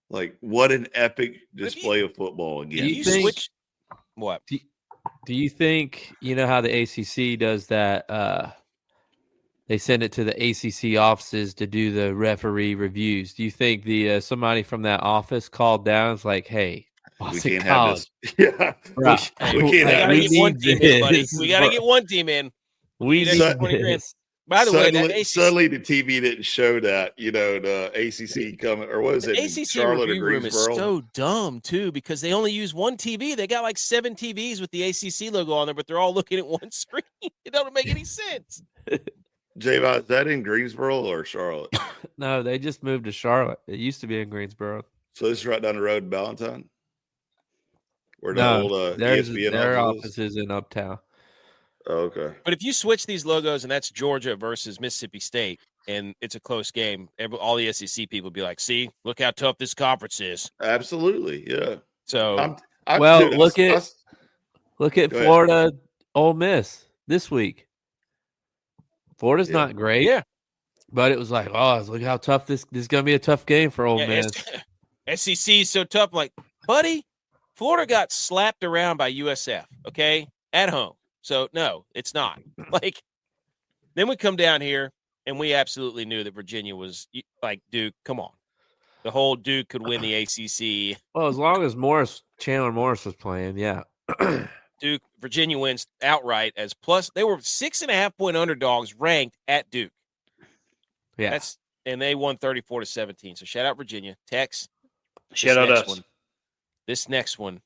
Like, what an epic display of football again. What? Do you think, you know how the ACC does that? They send it to the ACC offices to do the referee reviews. Do you think somebody from that office called down and was like, hey, Boston we can't College. Have this. Yeah. Right. We can't have get one team in, buddy. We got to get one team in. We need 20 grand. By the way, suddenly the TV didn't show that, the ACC coming, or what is it? The ACC Charlotte review room is so dumb too because they only use one TV. They got like 7 TVs with the ACC logo on there, but they're all looking at one screen. It doesn't make any sense. J-Bot, is that in Greensboro or Charlotte? No, they just moved to Charlotte. It used to be in Greensboro. So this is right down the road in Ballantyne? Where the No, old ESPN their office is in Uptown. Oh, okay. But if you switch these logos and that's Georgia versus Mississippi State and it's a close game, all the SEC people will be like, see, look how tough this conference is. Absolutely, yeah. So, look at Florida, Ole Miss this week. Florida's not great. Yeah. But it was like, look how tough this is going to be a tough game for Ole Miss. SEC is so tough. I'm like, buddy, Florida got slapped around by USF, okay, at home. So, no, it's not. Like, then we come down here, and we absolutely knew that Virginia was like, Duke, come on. The whole Duke could win the ACC. Well, as long as Chandler Morris was playing, yeah. Duke, Virginia wins outright as plus. They were 6.5-point underdogs ranked at Duke. Yeah. That's and they won 34-17. So shout out Virginia. Tex. Shout out us. This next one.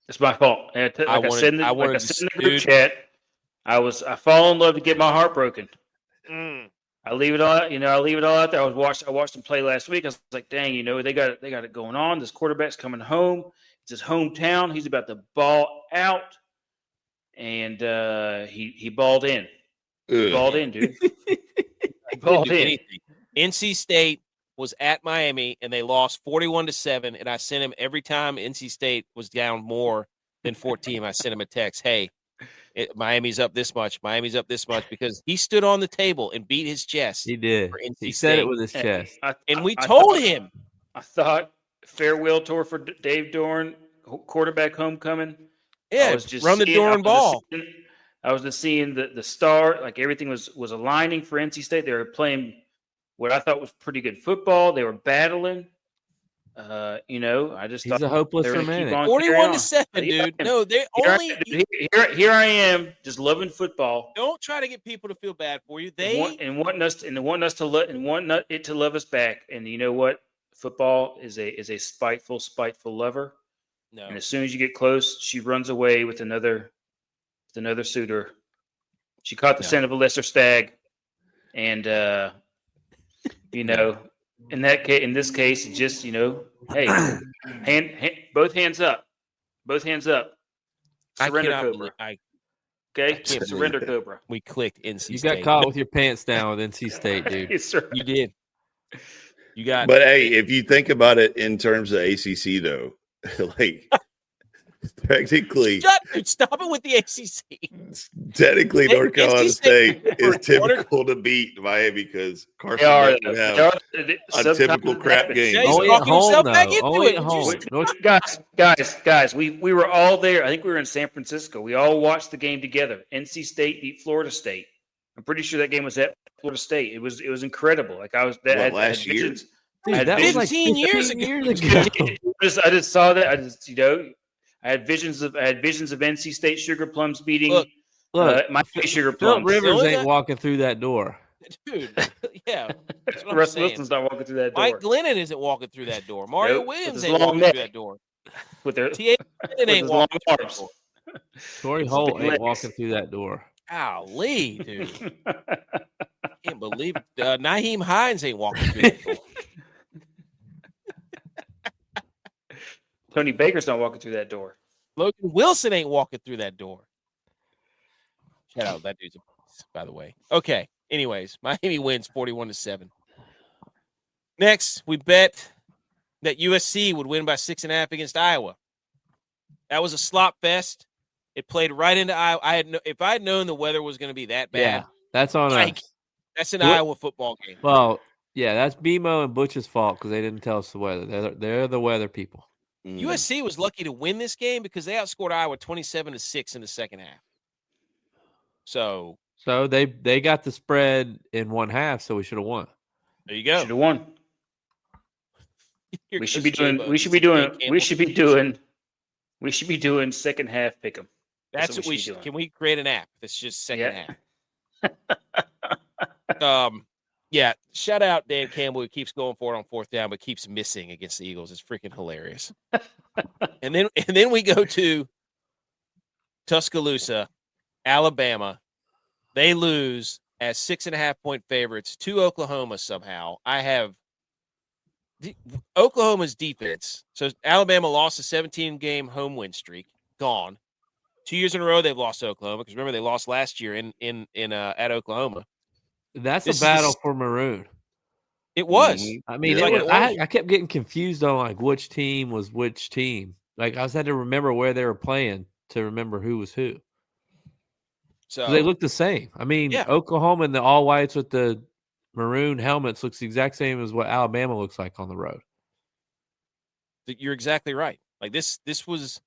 It's my fault. I said in the group chat, I fall in love to get my heart broken. I leave it all out. I leave it all out there. I watched them play last week. I was like, dang, they got it going on. This quarterback's coming home. It's his hometown. He's about to ball out, and he balled in. He balled in, dude. He balled in. NC State was at Miami, and they lost 41-7. And I sent him every time NC State was down more than 14. I sent him a text, hey. Miami's up this much. Miami's up this much because he stood on the table and beat his chest. He did. He said it with his chest. And we told him. I thought farewell tour for Dave Dorn, quarterback homecoming. Yeah, run the Dorn ball. I was just seeing the star, like everything was aligning for NC State. They were playing what I thought was pretty good football. They were battling. I just he's a hopeless romantic. 41-7, dude. No, they only here I am, just loving football. Don't try to get people to feel bad for you. Wanting it to love us back. And you know what? Football is a spiteful lover. No. And as soon as you get close, she runs away with another suitor. She caught the scent of a lesser stag, and in this case, it just hey, both hands up, surrender, Cobra. Surrender, Cobra. We clicked NC State. You got caught with your pants down with NC State, dude. Yes, sir. You did. You got. But hey, if you think about it in terms of ACC, though, like technically, stop it with the ACC. Technically, North Carolina State is typical to beat Miami because Carson doesn't have a typical crap game. Only at home, though. Only at home. Guys, we were all there. I think we were in San Francisco. We all watched the game together. NC State beat Florida State. I'm pretty sure that game was at Florida State. It was incredible. Like last year. Dude, that was like 15 years ago. I just saw that. I had visions of NC State Sugar Plums beating my Sugar Plums. Philip Rivers ain't walking through that door. Dude, yeah. Russ Wilson's not walking through that door. Mike Glennon isn't walking through that door. Mario Williams ain't walking through that door. With their T.A. ain't walking through that door. Torrey Holt ain't walking through that door. Golly, dude. I can't believe it. Naheem Hines ain't walking through that door. Tony Baker's not walking through that door. Logan Wilson ain't walking through that door. Shout out, that dude's a beast, by the way. Okay. Anyways, Miami wins 41-7. Next, we bet that USC would win by 6.5 against Iowa. That was a slop fest. It played right into Iowa. If I had known the weather was going to be that bad, that's on us. That's an Iowa football game. Well, yeah, that's BMO and Butch's fault because they didn't tell us the weather. They're the weather people. USC was lucky to win this game because they outscored Iowa 27-6 in the second half. So they got the spread in one half, so we should have won. There you go. Should have won. We should be doing second half pick'em. That's what we should. Can we create an app that's just second half? Yeah, shout out Dan Campbell who keeps going for it on fourth down, but keeps missing against the Eagles. It's freaking hilarious. and then we go to Tuscaloosa, Alabama. They lose as 6.5-point favorites to Oklahoma somehow. I have Oklahoma's defense. So Alabama lost a 17-game home win streak. Gone. 2 years in a row they've lost to Oklahoma because remember they lost last year at Oklahoma. That's a battle for Maroon. It was. I mean, I kept getting confused on like which team was which team. Like I had to remember where they were playing to remember who was who. So they look the same. I mean, Oklahoma and the all whites with the maroon helmets looks the exact same as what Alabama looks like on the road. You're exactly right. Like this was,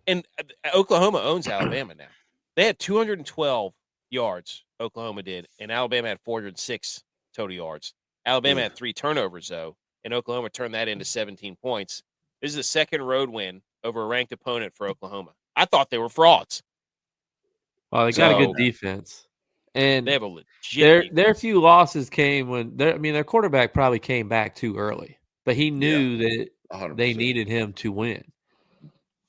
and Oklahoma owns Alabama now. They had 212 yards. Oklahoma did, and Alabama had 406 total yards. Alabama had 3 turnovers, though, and Oklahoma turned that into 17 points. This is the second road win over a ranked opponent for Oklahoma. I thought they were frauds. Well, they got a good defense. And They have a legit. their few losses came when their quarterback probably came back too early, but he knew that 100%. they needed him to win.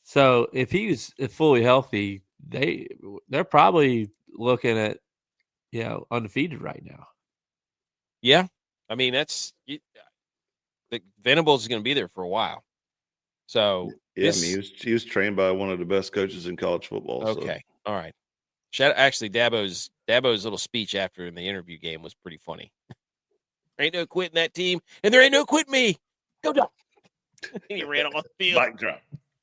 So if he's fully healthy, they're probably looking at undefeated right now. Yeah, I mean the Venables is going to be there for a while. So yeah, he was trained by one of the best coaches in college football. Okay, all right. Actually, Dabo's little speech after in the interview game was pretty funny. There ain't no quitting that team, and there ain't no quitting me. Go down. He ran off the field. Mic drop.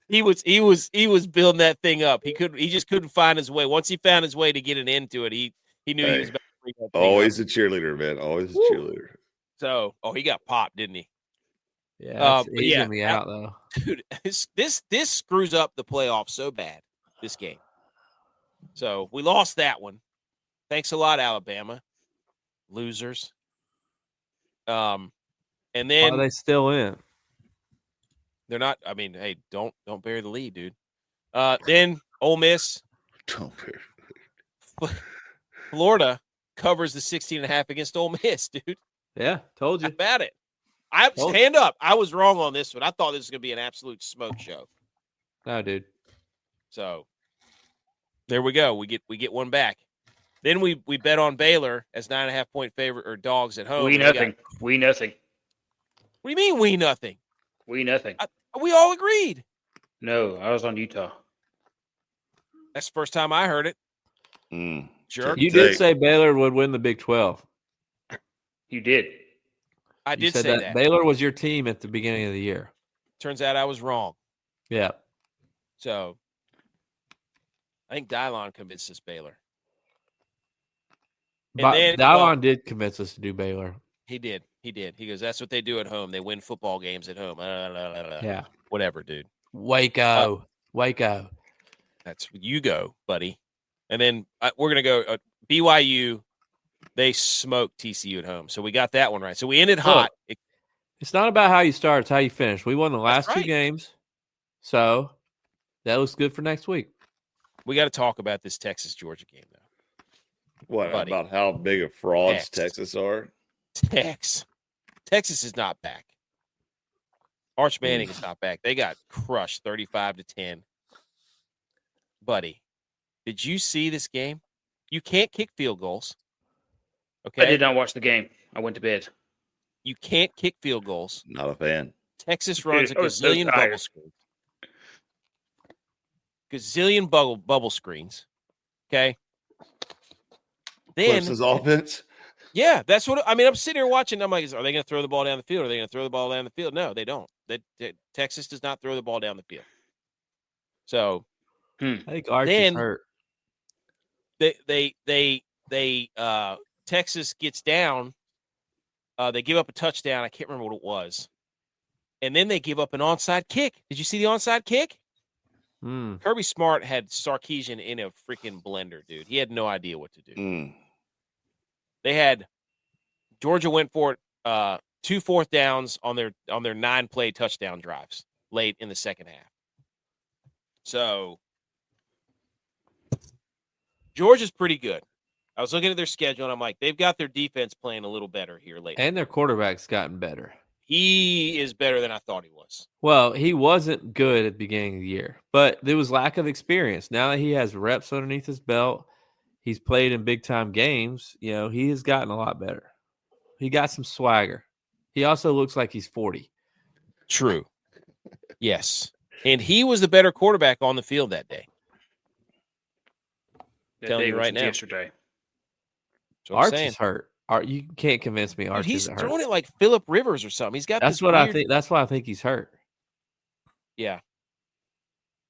He was building that thing up. He just couldn't find his way. Once he found his way to get an end to it, he knew he was about to bring that thing always up. a cheerleader, man. Always a cheerleader. So, he got popped, didn't he? Yeah, he's gonna be out though. Dude, this screws up the playoffs so bad. This game. So we lost that one. Thanks a lot, Alabama. Losers. And then are they still in? They're not. I mean, hey, don't bury the lead, dude. Then Ole Miss. Don't bury the lead. Florida covers the 16.5 against Ole Miss, dude. Yeah, told you. How about it? Stand up. I was wrong on this one. I thought this was going to be an absolute smoke show. No, dude. So there we go. We get one back. Then we bet on Baylor as 9.5 point favorite or dogs at home. We nothing. What do you mean we nothing? We nothing. We all agreed. No, I was on Utah. That's the first time I heard it. Jerk. You did say Baylor would win the Big 12. You did. I did say that. Baylor was your team at the beginning of the year. Turns out I was wrong. Yeah. So I think DYLON convinced us Baylor. DYLON did convince us to do Baylor. He did. He goes, that's what they do at home. They win football games at home. Yeah. Whatever, dude. Waco. That's where you go, buddy. And then we're going to go BYU. They smoked TCU at home. So we got that one right. So we ended hot. It's not about how you start. It's how you finish. We won the last two games. So that looks good for next week. We got to talk about this Texas-Georgia game, though. What, buddy? About how big of frauds Texas are? Texas is not back. Arch Manning is not back. They got crushed 35-10. Buddy, did you see this game? You can't kick field goals. Okay. I did not watch the game. I went to bed. You can't kick field goals. Not a fan. Texas runs a gazillion bubble screens. Gazillion bubble screens. Okay. Then Clemson's offense. Yeah, that's what I'm sitting here watching. I'm like, are they going to throw the ball down the field? Are they going to throw the ball down the field? No, they don't. Texas does not throw the ball down the field. So I think Archie's hurt. They Texas gets down. They give up a touchdown. I can't remember what it was. And then they give up an onside kick. Did you see the onside kick? Kirby Smart had Sarkisian in a freaking blender, dude. He had no idea what to do. They had Georgia went for it 2 4th downs on their 9-play touchdown drives late in the second half. So Georgia's pretty good. I was looking at their schedule and I'm like, they've got their defense playing a little better here lately. And their quarterback's gotten better. He is better than I thought he was. Well, he wasn't good at the beginning of the year, but there was lack of experience. Now that he has reps underneath his belt, he's played in big-time games, he has gotten a lot better. He got some swagger. He also looks like he's 40. True. Yes. And he was the better quarterback on the field that day. Telling you right now. Yesterday. Archie's hurt. You can't convince me Archie's hurt. He's throwing it like Phillip Rivers or something. He's got That's what I think. That's why I think he's hurt. Yeah.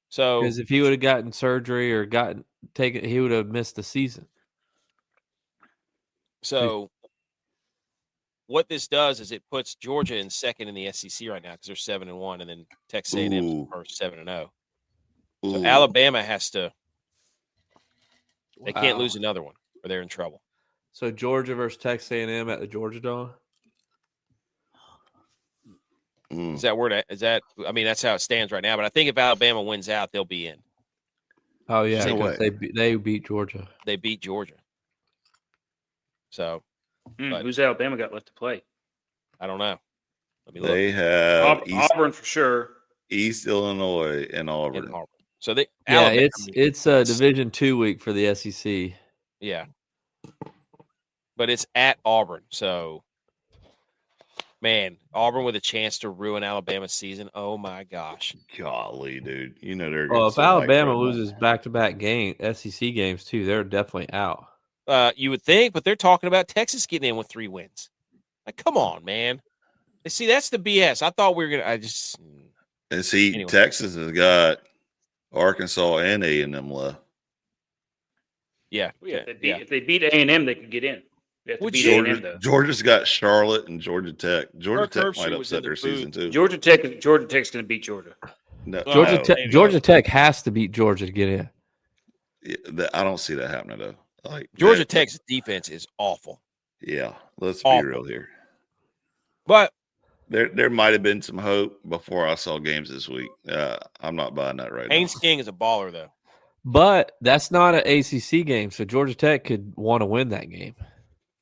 So because if he would have gotten surgery or he would have missed the season. So what this does is it puts Georgia in second in the SEC right now because they're 7-1, and then Texas A&M first 7-0. So Alabama has to. They can't lose another one, or they're in trouble. So Georgia versus Texas A&M at the Georgia Dome. Is that word? That's how it stands right now. But I think if Alabama wins out, they'll be in. Oh yeah, they beat Georgia. They beat Georgia. So, but who's Alabama got left to play? I don't know. Let me look. They have Auburn for sure. East Illinois and Auburn. In Auburn. So they Yeah, Alabama, it's a Division II week for the SEC. Yeah. But it's at Auburn. So, man, Auburn with a chance to ruin Alabama's season. Oh, my gosh. Golly, dude. You know they're Well, getting if so hyped Alabama right now. loses back-to-back SEC games too, they're definitely out. You would think, but they're talking about Texas getting in with 3 wins. Like, come on, man. See, that's the BS. I thought we were going to – And see, anyway. Texas has got Arkansas and A&M left. Yeah. If they beat A&M, they could get in. They have to beat Georgia, A&M, though. Georgia's got Charlotte and Georgia Tech. Georgia Tech Herbstreit might was upset in the their season too. Georgia Tech's going to beat Georgia. No, Georgia no. Georgia Tech has to beat Georgia to get in. Yeah, I don't see that happening though. Like Georgia Tech's defense is awful. Yeah, let's Awful. be real here. But there might have been some hope before I saw games this week. I'm not buying that right Haynes now. King is a baller, though. But that's not an ACC game, so Georgia Tech could want to win that game.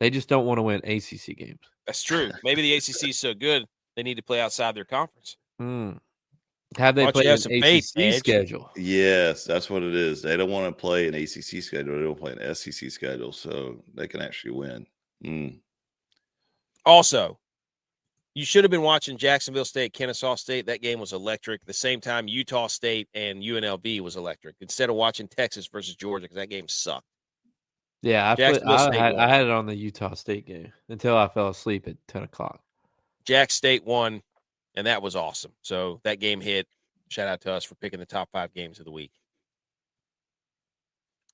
They just don't want to win ACC games. That's true. Maybe the ACC is so good they need to play outside their conference. Have they Why don't played you have an some ACC faith, Edge? schedule? Yes, that's what it is. They don't want to play an ACC schedule. They don't play an SEC schedule, so they can actually win. Also, you should have been watching Jacksonville State, Kennesaw State. That game was electric. At the same time, Utah State and UNLV was electric. Instead of watching Texas versus Georgia, because that game sucked. Yeah, I had it on the Utah State game until I fell asleep at 10 o'clock. Jack State won, and that was awesome. So that game hit. Shout out to us for picking the top 5 games of the week.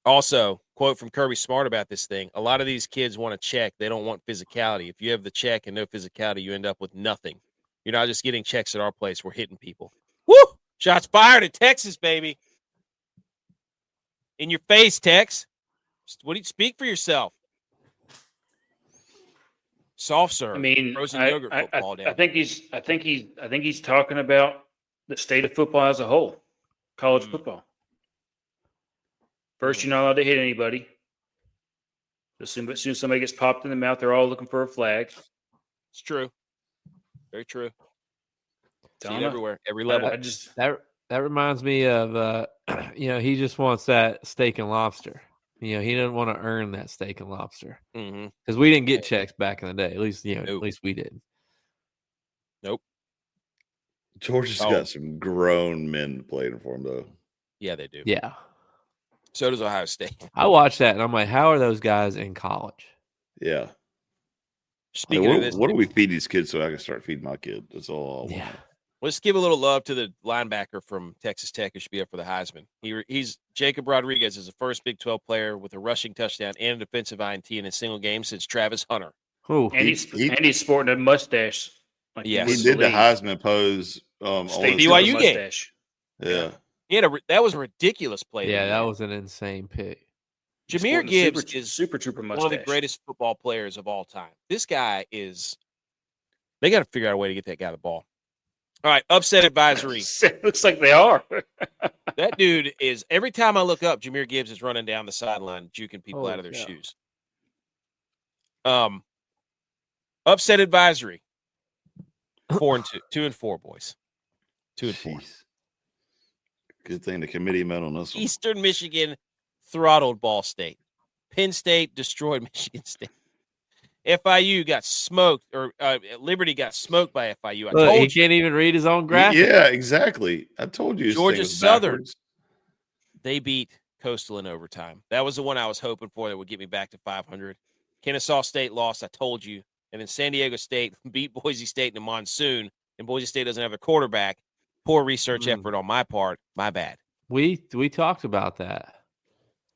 Also, quote from Kirby Smart about this thing. A lot of these kids want a check. They don't want physicality. If you have the check and no physicality, you end up with nothing. You're not just getting checks at our place. We're hitting people. Woo! Shots fired at Texas, baby. In your face, Tex. What do you speak for yourself? Soft serve. I mean, frozen yogurt football down. I think he's talking about the state of football as a whole, college football. First, you're not allowed to hit anybody. As soon as somebody gets popped in the mouth, they're all looking for a flag. It's true. Very true. See it Donna, everywhere, every level. That reminds me of he just wants that steak and lobster. He doesn't want to earn that steak and lobster because we didn't get checks back in the day. At least at least we did. Nope. Georgia's got some grown men playing for them though. Yeah, they do. Yeah. So does Ohio State. I watched that and I'm like, how are those guys in college? Yeah. Speaking of this, what do we feed these kids so I can start feeding my kid? That's all I want. Let's give a little love to the linebacker from Texas Tech who should be up for the Heisman. He's Jacob Rodriguez is the first Big 12 player with a rushing touchdown and a defensive INT in a single game since Travis Hunter. Ooh, and he's sporting a mustache. Like he did the Heisman pose. State BYU game. Mustache. Yeah. That was a ridiculous play. Yeah, that was an insane pick. Jameer Gibbs is super trooper mustache. one of the greatest football players of all time. This guy is – they got to figure out a way to get that guy the ball. All right, upset advisory. Looks like they are. That dude is – every time I look up, Jameer Gibbs is running down the sideline, juking people out of their shoes. Upset advisory. 4-2. 2-4, boys. 2-4. Good thing the committee met on this one. Eastern Michigan throttled Ball State. Penn State destroyed Michigan State. FIU got smoked, or Liberty got smoked by FIU. He can't even read his own graphic. Yeah, exactly. I told you. Georgia Southern. They beat Coastal in overtime. That was the one I was hoping for that would get me back to 500. Kennesaw State lost. I told you. And then San Diego State beat Boise State in a monsoon, and Boise State doesn't have a quarterback. Poor research effort on my part. My bad. We talked about that.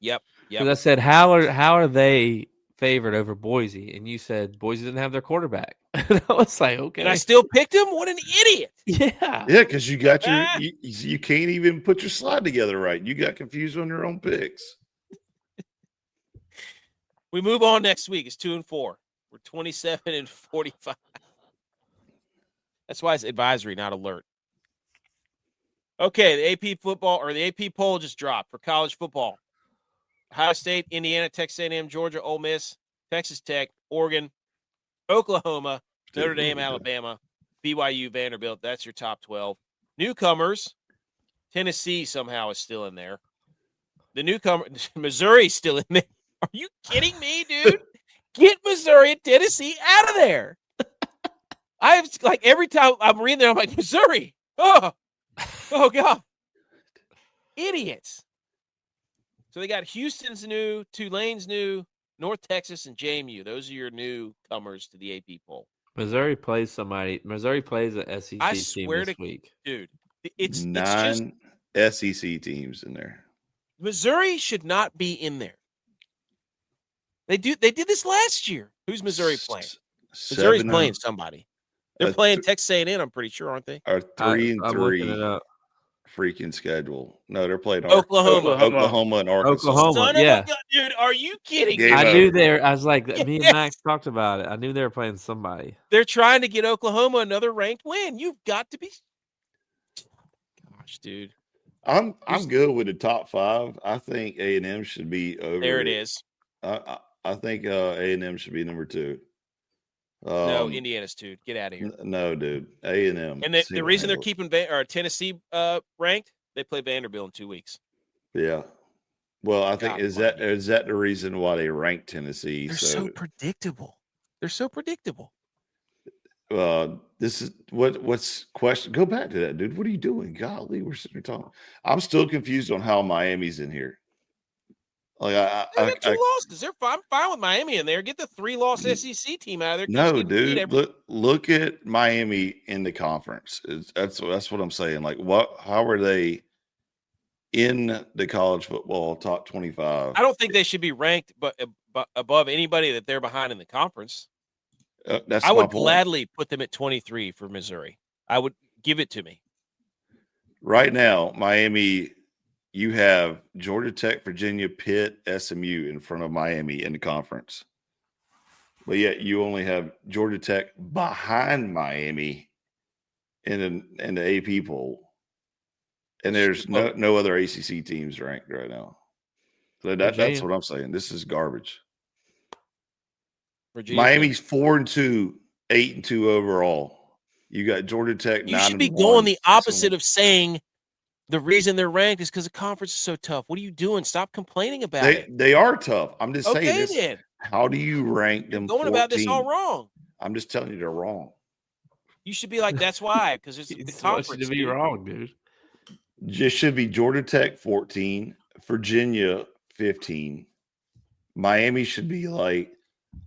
Yep. Because I said, how are they favored over Boise? And you said Boise didn't have their quarterback. And I was like, okay. And I still picked him? What an idiot. Yeah. Yeah, because you got you can't even put your slide together right. You got confused on your own picks. We move on next week. It's 2-4. We're 27-45. That's why it's advisory, not alert. Okay, the AP football or the AP poll just dropped for college football. Ohio State, Indiana, Texas A&M, Georgia, Ole Miss, Texas Tech, Oregon, Oklahoma, Notre Dame, Alabama, BYU, Vanderbilt. That's your top 12. Newcomers, Tennessee somehow is still in there. The newcomer, Missouri's still in there. Are you kidding me, dude? Get Missouri and Tennessee out of there. I have every time I'm reading there, I'm like, Missouri. Oh God. Idiots. So they got Houston's new, Tulane's new, North Texas, and JMU. Those are your newcomers to the AP poll. Missouri plays somebody. Missouri plays an SEC team this week. Dude, it's 9 SEC teams in there. Missouri should not be in there. They did this last year. Who's Missouri playing? Missouri's playing somebody. They're playing Texas A&M, I'm pretty sure, aren't they? Our 3-3 freaking schedule. No, they're playing Oklahoma and Arkansas. Oklahoma, yeah. Dude, are you kidding me? I knew I was like, me and Max talked about it. I knew they were playing somebody. They're trying to get Oklahoma another ranked win. You've got to be. Gosh, dude. I'm good with the top 5. I think A&M should be over. There it is. I think A&M should be number 2. No, Indiana's 2. Get out of here. No, dude. A&M. And the reason they're keeping Tennessee ranked, they play Vanderbilt in 2 weeks. Yeah. Well, I think is that the reason why they ranked Tennessee? They're so predictable. They're so predictable. This is what's question. Go back to that, dude. What are you doing? Golly, we're sitting here talking. I'm still confused on how Miami's in here. Like they got 2 losses. I'm fine with Miami in there. Get the 3-loss SEC team out of there. No, dude. Look at Miami in the conference. That's what I'm saying. Like, how are they in the college football top 25? I don't think they should be ranked, but above anybody that they're behind in the conference. I would gladly put them at 23 for Missouri. I would give it to me. Right now, Miami. You have Georgia Tech, Virginia, Pitt, SMU in front of Miami in the conference. But yet you only have Georgia Tech behind Miami in the AP poll. And there's no other ACC teams ranked right now. So that's what I'm saying. This is garbage. Miami's 4-2, 8-2 overall. You got Georgia Tech. You should be going the opposite of saying the reason they're ranked is because the conference is so tough. What are you doing? Stop complaining about it. They are tough. I'm just saying this. Then. How do you rank them? You're going about this all wrong. I'm just telling you they're wrong. You should be like, that's why, because it's the conference. To be wrong, dude. Just should be Georgia Tech 14, Virginia 15. Miami should be like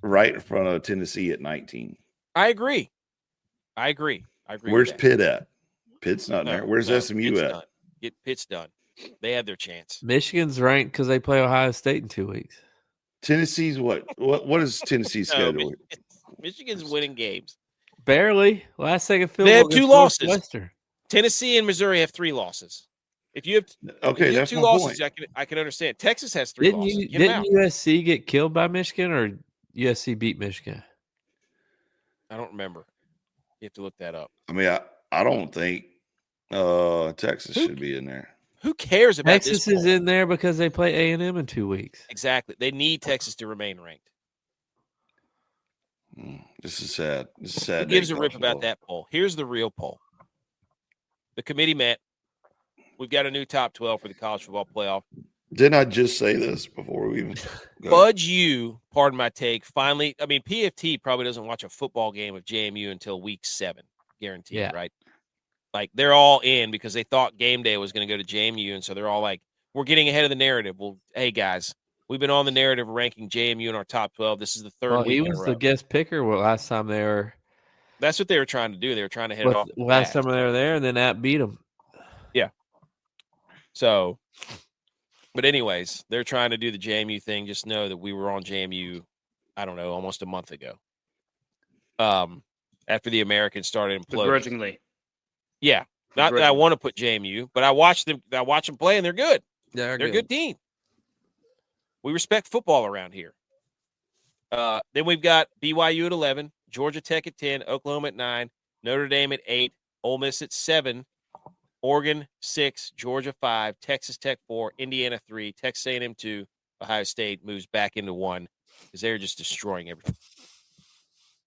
right in front of Tennessee at 19. I agree. Where's Pitt at? Pitt's not there. Where's SMU at? Get Pitt's done. They have their chance. Michigan's ranked because they play Ohio State in 2 weeks. Tennessee's what? What is Tennessee's schedule? Michigan's winning games. Barely. Last second field. They have 2 losses. Tennessee and Missouri have 3 losses. If you have that's 2 my losses, point. I can understand. Texas has 3 losses. Didn't USC get killed by Michigan or USC beat Michigan? I don't remember. You have to look that up. I mean, I don't think Texas should be in there. Who cares about Texas is in there because they play A&M in 2 weeks. Exactly. They need Texas to remain ranked. This is sad. This is sad. Who gives a rip about that poll? Here's the real poll. The committee met. We've got a new top 12 for the college football playoff. Didn't I just say this before we even Budge, pardon my take, finally, I mean, PFT probably doesn't watch a football game of JMU until week 7, guaranteed, right? Like, they're all in because they thought game day was going to go to JMU, and so they're all like, we're getting ahead of the narrative. Well, hey, guys, we've been on the narrative ranking JMU in our top 12. This is the third week he was the guest picker last time they were. That's what they were trying to do. They were trying to hit it off. Last time they were there, and then App beat them. Yeah. So, but anyways, they're trying to do the JMU thing. Just know that we were on JMU, I don't know, almost a month ago. After the Americans started imploding. Begrudgingly. Yeah. Not that I want to put JMU, but I watch them play, and they're good. They're a good team. We respect football around here. Then we've got BYU at 11, Georgia Tech at 10, Oklahoma at 9, Notre Dame at 8, Ole Miss at 7, Oregon 6, Georgia 5, Texas Tech 4, Indiana 3, Texas A&M 2, Ohio State moves back into 1. because they're just destroying everything.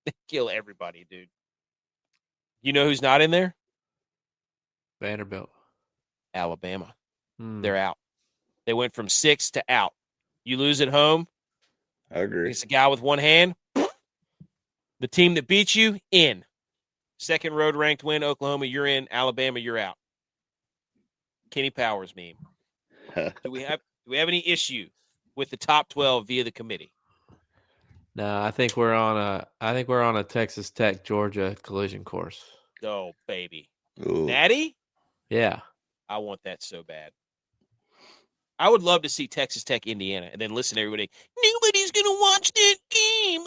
They kill everybody, dude. You know who's not in there? Vanderbilt. Alabama. Hmm. They're out. They went from 6 to out. You lose at home. I agree. It's a guy with one hand. The team that beats you, in. Second road ranked win, Oklahoma, you're in. Alabama, you're out. Kenny Powers meme. Do we have any issue with the top 12 via the committee? No, I think we're on a Texas Tech Georgia collision course. Oh, baby. Ooh. Natty? Yeah. I want that so bad. I would love to see Texas Tech, Indiana, and then listen to everybody. Nobody's going to watch that game.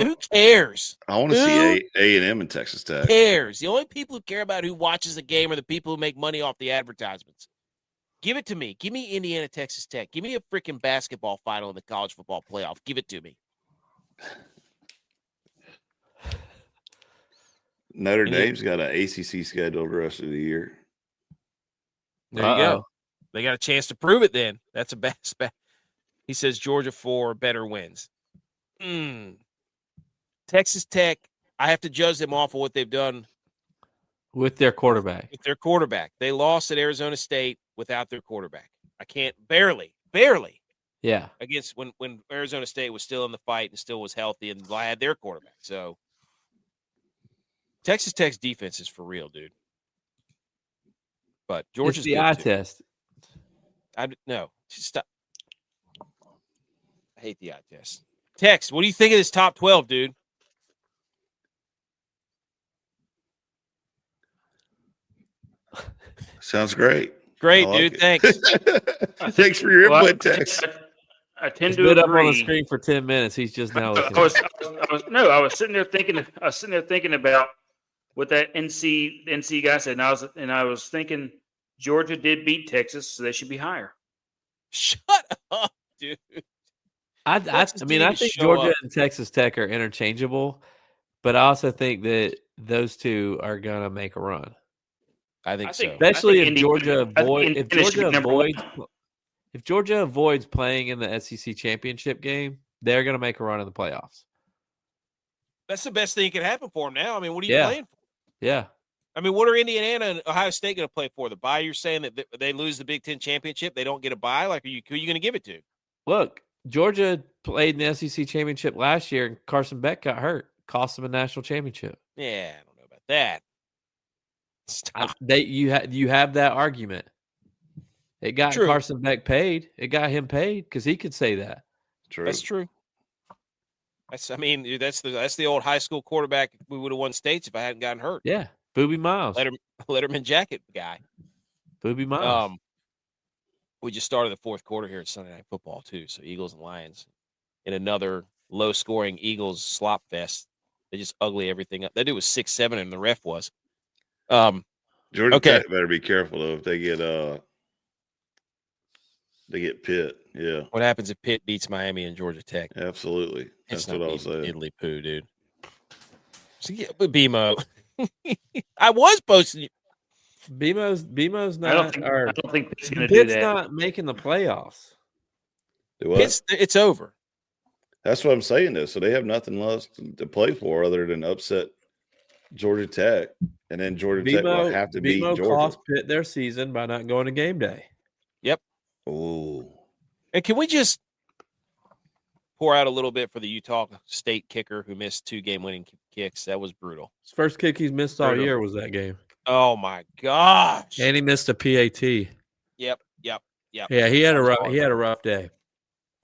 Who cares? I want to see A&M and Texas Tech. Who cares? The only people who care about who watches a game are the people who make money off the advertisements. Give it to me. Give me Indiana, Texas Tech. Give me a freaking basketball final in the college football playoff. Give it to me. Notre Dame's got an ACC schedule the rest of the year. There you go. They got a chance to prove it then. That's a bad. He says Georgia 4 better wins. Texas Tech, I have to judge them off of what they've done with their quarterback. They lost at Arizona State without their quarterback. I can't barely. Yeah. Against when Arizona State was still in the fight and still was healthy and had their quarterback. So Texas Tech's defense is for real, dude. But Georgia's the eye test. No, stop. I hate the eye test. Tex, what do you think of this top 12, dude? Sounds great. Great, dude. Thanks. Thanks for your input, Tex. I tend to agree. Up on the screen screen for 10 minutes. He's just now. I was sitting there thinking about what that NC guy said, and I was thinking Georgia did beat Texas, so they should be higher. Shut up, dude. I think Georgia and Texas Tech are interchangeable, but I also think that those two are gonna make a run. I think so. Especially if Georgia avoids playing in the SEC championship game, they're gonna make a run in the playoffs. That's the best thing that can happen for them now. I mean, what are you playing for? Yeah. I mean, what are Indiana and Ohio State going to play for? The bye? You're saying that they lose the Big Ten championship, they don't get a bye? Like, who are you going to give it to? Look, Georgia played in the SEC championship last year, and Carson Beck got hurt, cost them a national championship. Yeah, I don't know about that. Stop. You have that argument. It got Carson Beck paid. It got him paid because he could say that. True. That's true. That's the old high school quarterback. We would have won states if I hadn't gotten hurt. Yeah. Booby Miles. Letterman jacket guy. Booby Miles. We just started the fourth quarter here at Sunday Night Football, too. So Eagles and Lions in another low-scoring Eagles slop fest. They just ugly everything up. That dude was 6'7", and the ref was. Georgia Tech better be careful, though, if they get Pitt. Yeah. What happens if Pitt beats Miami and Georgia Tech? Absolutely. That's what I'll say. Diddly poo, dude. So, yeah, but BMO. I was posting. BMO's not. I don't think Pitt's going to do that. Pitt's not making the playoffs. It's over. That's what I'm saying, though. So they have nothing left to play for other than upset Georgia Tech, and then Georgia Tech will have to beat Georgia. Cost Pitt their season by not going to game day. Yep. Oh. And can we just pour out a little bit for the Utah State kicker who missed 2 game-winning kicks? That was brutal. His first kick he's missed all year was that game. Oh my gosh! And he missed a PAT. Yep. Yeah, he had a rough day.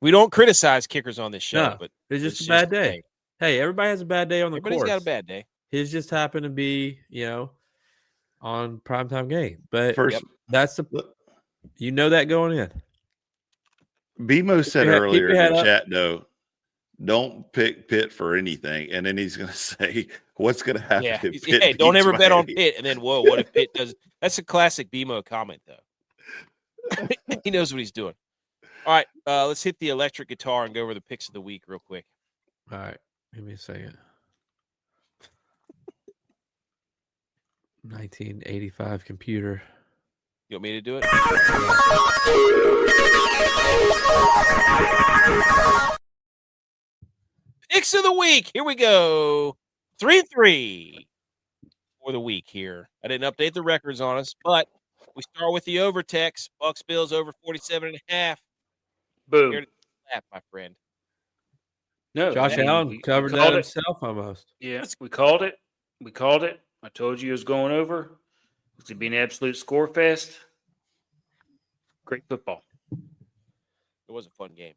We don't criticize kickers on this show, but it's just a bad day. Hey, everybody has a bad day on the course. Everybody's got a bad day. His just happened to be, on primetime game. But that's that going in. BMO said earlier in the chat, though, don't pick Pitt for anything. And then he's going to say, what's going to happen if Pitt don't ever bet on Miami? Pitt. And then, whoa, what if Pitt does? That's a classic BMO comment, though. He knows what he's doing. All right, let's hit the electric guitar and go over the picks of the week real quick. All right, give me a second. 1985 computer. You want me to do it? Picks of the week. Here we go. 3-3 for the week here. I didn't update the records on us, but we start with the overtext. Bucks Bills over 47.5. Boom. Here to laugh, my friend. No, Josh Allen covered that himself almost. Yeah, we called it. We called it. I told you it was going over. It's going to be an absolute score fest. Great football. It was a fun game.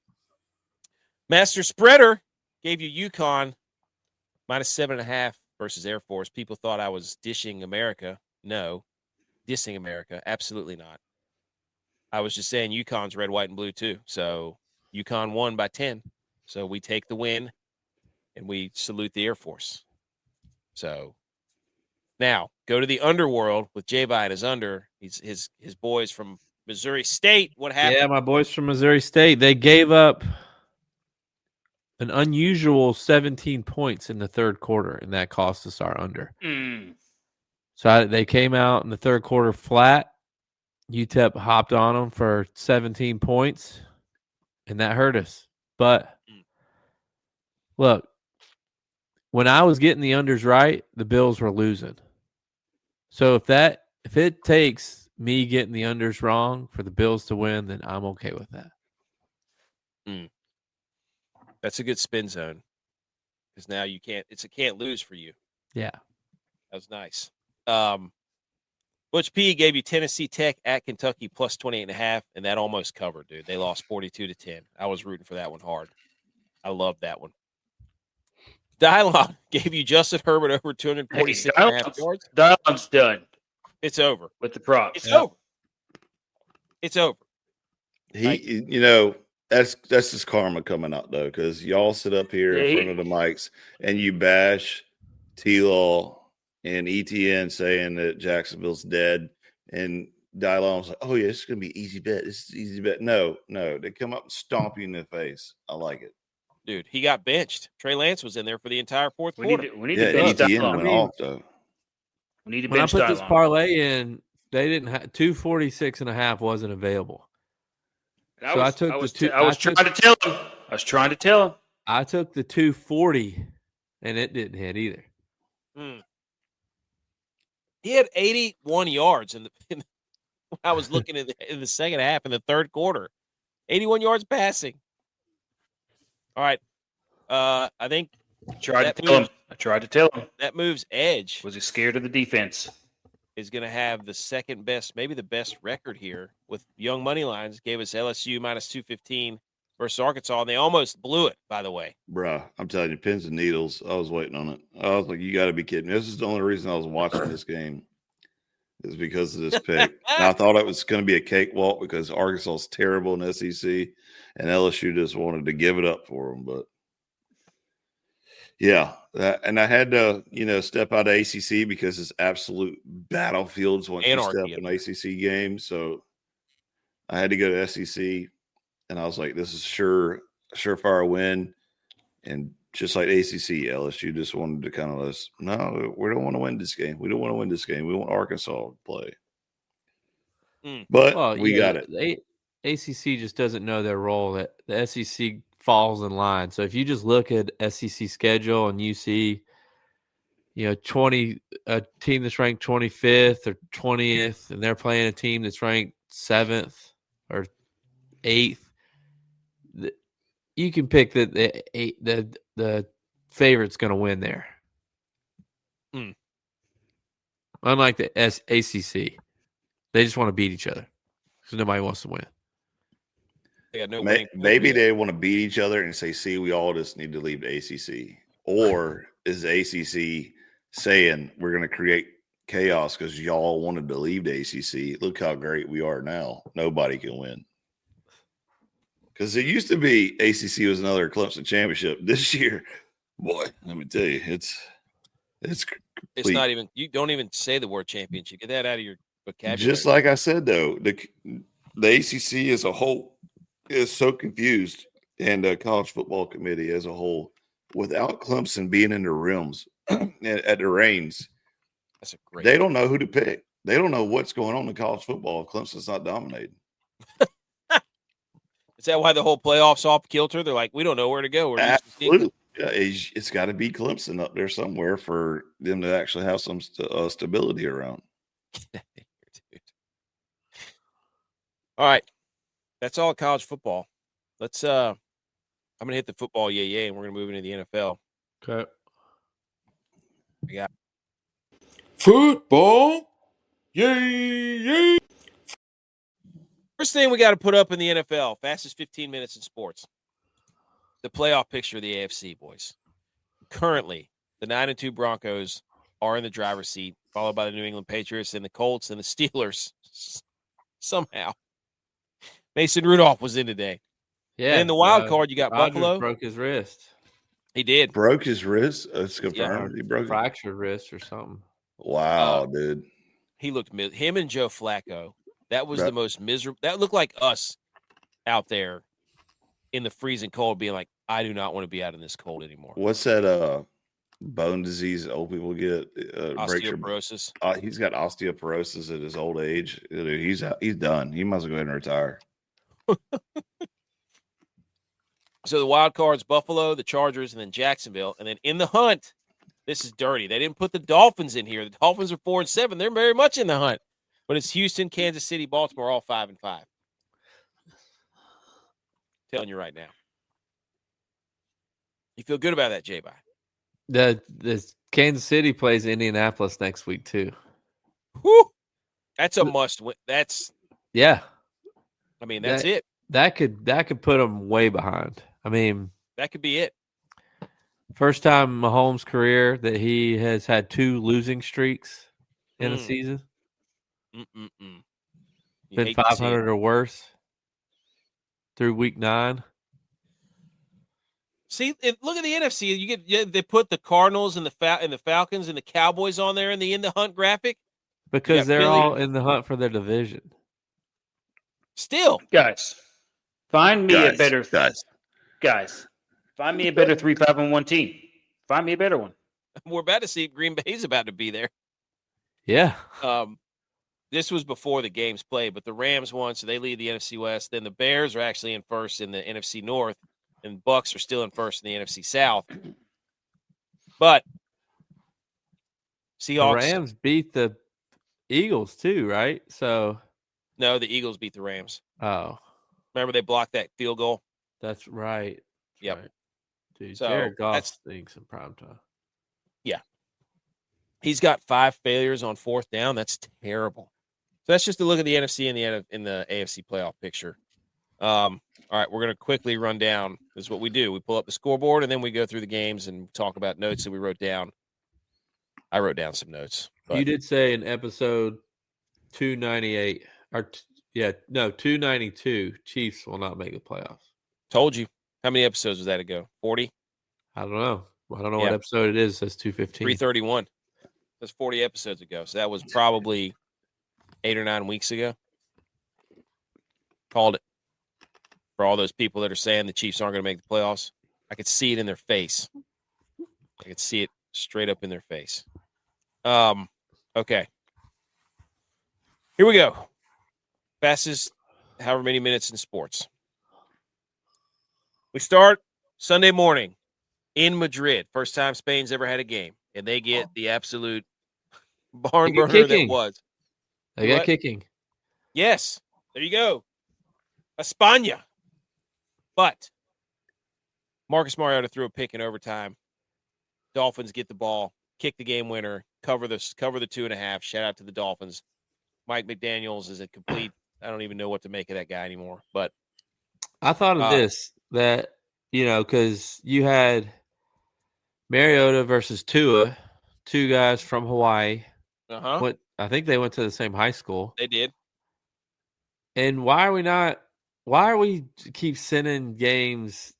Master Spreader gave you UConn -7.5 versus Air Force. People thought I was dishing America. No, dissing America. Absolutely not. I was just saying UConn's red, white, and blue too. So UConn won by 10. So we take the win and we salute the Air Force. So now go to the underworld with J-Bite as under. His boys from Missouri State. What happened? Yeah, my boys from Missouri State. They gave up an unusual 17 points in the third quarter, and that cost us our under. So they came out in the third quarter flat. UTEP hopped on them for 17 points, and that hurt us. But look, when I was getting the unders right, the Bills were losing. So if it takes me getting the unders wrong for the Bills to win, then I'm okay with that. That's a good spin zone because now it's a can't lose for you. Yeah. That was nice. ButchP gave you Tennessee Tech at Kentucky plus 28.5, and that almost covered, dude. They lost 42-10. I was rooting for that one hard. I love that one. DYLON gave you Justin Herbert over 246.5 yards. DYLON's done. It's over. With the props. It's over. It's over. That's his karma coming out, though, because y'all sit up here in front of the mics and you bash T-Law and ETN saying that Jacksonville's dead. And DYLON's like, oh, yeah, it's going to be easy bet. This is easy bet. No. They come up and stomp you in the face. I like it. Dude, he got benched. Trey Lance was in there for the entire fourth quarter. We need to bench ETN went off, though. We need to when bench I put DYLON. this parlay in, they didn't have 246.5 wasn't available. I was trying to tell him. I took the 240, and it didn't hit either. He had 81 yards I was looking in the second half in the third quarter. 81 yards passing. All right. I think I tried to tell him. That moves edge. Was he scared of the defense? Is going to have the second best, maybe the best record here with young money lines. Gave us LSU -215 versus Arkansas, and they almost blew it, by the way. Bruh, I'm telling you, pins and needles. I was waiting on it. I was like, you got to be kidding me. This is the only reason I was watching this game is because of this pick. And I thought it was going to be a cakewalk because Arkansas is terrible in SEC, and LSU just wanted to give it up for them. But, yeah, and I had to, step out of ACC because it's absolute battlefields once you step in ACC games. So I had to go to SEC, and I was like, this is surefire win. And just like ACC, LSU just wanted to kind of no, we don't want to win this game. We don't want to win this game. We want Arkansas to play. But we got it. The ACC just doesn't know their role. That the SEC falls in line. So if you just look at SEC schedule and you see, a team that's ranked 25th or 20th, and they're playing a team that's ranked 7th or 8th, you can pick that the favorite's going to win there. Unlike the ACC, they just want to beat each other because nobody wants to win. Maybe they want to beat each other and say, see, we all just need to leave the ACC. Or is the ACC saying we're going to create chaos because y'all wanted to leave the ACC? Look how great we are now. Nobody can win. Because it used to be ACC was another Clemson championship. This year, boy, let me tell you, it's not even, you don't even say the word championship. Get that out of your vocabulary. Just like I said, though, the ACC as a whole is so confused, and the college football committee as a whole, without Clemson being in the realms at the reins, they don't know who to pick. They don't know what's going on in college football if Clemson's not dominating. Is that why the whole playoffs off kilter? They're like, we don't know where to go. Absolutely. It's got to be Clemson up there somewhere for them to actually have some stability around. All right. That's all college football. Let's I'm gonna hit the football yay, and we're gonna move into the NFL. Okay. We got football. Yay. First thing we got to put up in the NFL, fastest 15 minutes in sports. The playoff picture of the AFC, boys. Currently, the 9-2 Broncos are in the driver's seat, followed by the New England Patriots and the Colts and the Steelers. Somehow. Mason Rudolph was in today. Yeah. And in the wild card, you got Rodgers Buffalo. Broke his wrist. He did. Broke his wrist? It's confirmed. Yeah, He broke fractured wrist or something. Wow, dude. He looked him and Joe Flacco. That was the most miserable. That looked like us out there in the freezing cold being like, I do not want to be out in this cold anymore. What's that bone disease old people get? Osteoporosis. He's got osteoporosis at his old age. He's done. He must go ahead and retire. So the wild cards, Buffalo, the Chargers, and then Jacksonville. And then in the hunt, this is dirty. They didn't put the Dolphins in here. The Dolphins are 4-7. They're very much in the hunt. But it's Houston, Kansas City, Baltimore, all 5-5. Telling you right now. You feel good about that, J-Bye? The Kansas City plays Indianapolis next week too. Whew. That's a must win. That's it. That could put them way behind. I mean, that could be it. First time Mahomes' career that he has had 2 losing streaks in a season. Been 500 or worse through week 9. See, look at the NFC. They put the Cardinals and the Falcons and the Cowboys on there in the hunt graphic because they're all in the hunt for their division. Still, guys, find me a better 3-5-1 team. Find me a better one. We're about to see Green Bay's about to be there. Yeah. This was before the games played, but the Rams won, so they lead the NFC West. Then the Bears are actually in first in the NFC North, and Bucks are still in first in the NFC South. But Seahawks. The Rams beat the Eagles too, right? So no, the Eagles beat the Rams. Oh. Remember they blocked that field goal? That's right. Yep. Right. Dude, so Jared Goff stinks in primetime. Yeah. He's got 5 failures on 4th down. That's terrible. So that's just a look at the NFC and in the AFC playoff picture. All right, we're going to quickly run down. This is what we do. We pull up the scoreboard, and then we go through the games and talk about notes that we wrote down. I wrote down some notes. But you did say in episode 298, 292, Chiefs will not make the playoffs. Told you. How many episodes was that ago? 40? I don't know. What episode it is. It says 215. 331. That's 40 episodes ago. So that was probably 8 or 9 weeks ago. Called it. For all those people that are saying the Chiefs aren't going to make the playoffs, I could see it in their face. I could see it straight up in their face. Okay. Here we go. Fastest however many minutes in sports. We start Sunday morning in Madrid. First time Spain's ever had a game. And they get the absolute barn burner that was. They got kicking. Yes. There you go. España. But Marcus Mariota threw a pick in overtime. Dolphins get the ball, kick the game winner, cover the 2.5. Shout out to the Dolphins. Mike McDaniels is a complete. I don't even know what to make of that guy anymore. But I thought of this, that, because you had Mariota versus Tua, 2 guys from Hawaii. Uh-huh. I think they went to the same high school. They did. And why are we keep sending games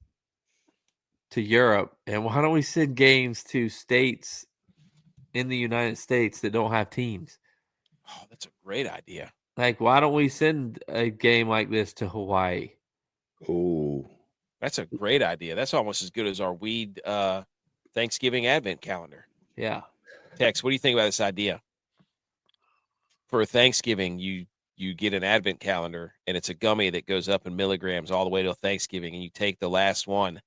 to Europe? And why don't we send games to states in the United States that don't have teams? Oh, that's a great idea. Like, why don't we send a game like this to Hawaii? Oh, that's a great idea. That's almost as good as our weed Thanksgiving Advent calendar. Yeah. Tex, what do you think about this idea? For Thanksgiving, you get an Advent calendar, and it's a gummy that goes up in milligrams all the way till Thanksgiving, and you take the last one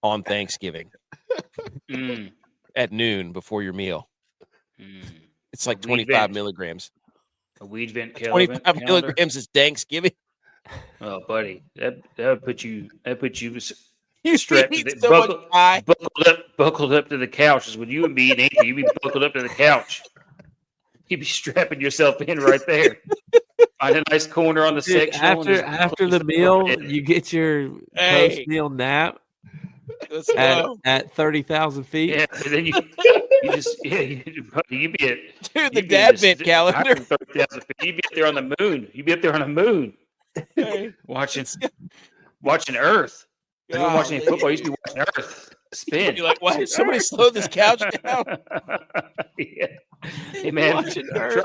on Thanksgiving at noon before your meal. It's like 25 milligrams. A weed vent 25 milligrams is Thanksgiving. Oh, buddy, that would put you You strapped, eat so much pie. buckled up to the couch. Is when you would be eating anything. You'd be buckled up to the couch. You'd be strapping yourself in right there. Find a nice corner on the sectional. After the meal, you get your post-meal nap at 30,000 feet. Yeah, and then you'd be at the dad vent calendar. 30,000 feet. You'd be up there on the moon. You'd be up there on the moon, watching Earth. You weren't watching any football. You used to be watching Earth spin. You're like, why did somebody slow this couch down? Yeah. Hey man, Watching Earth.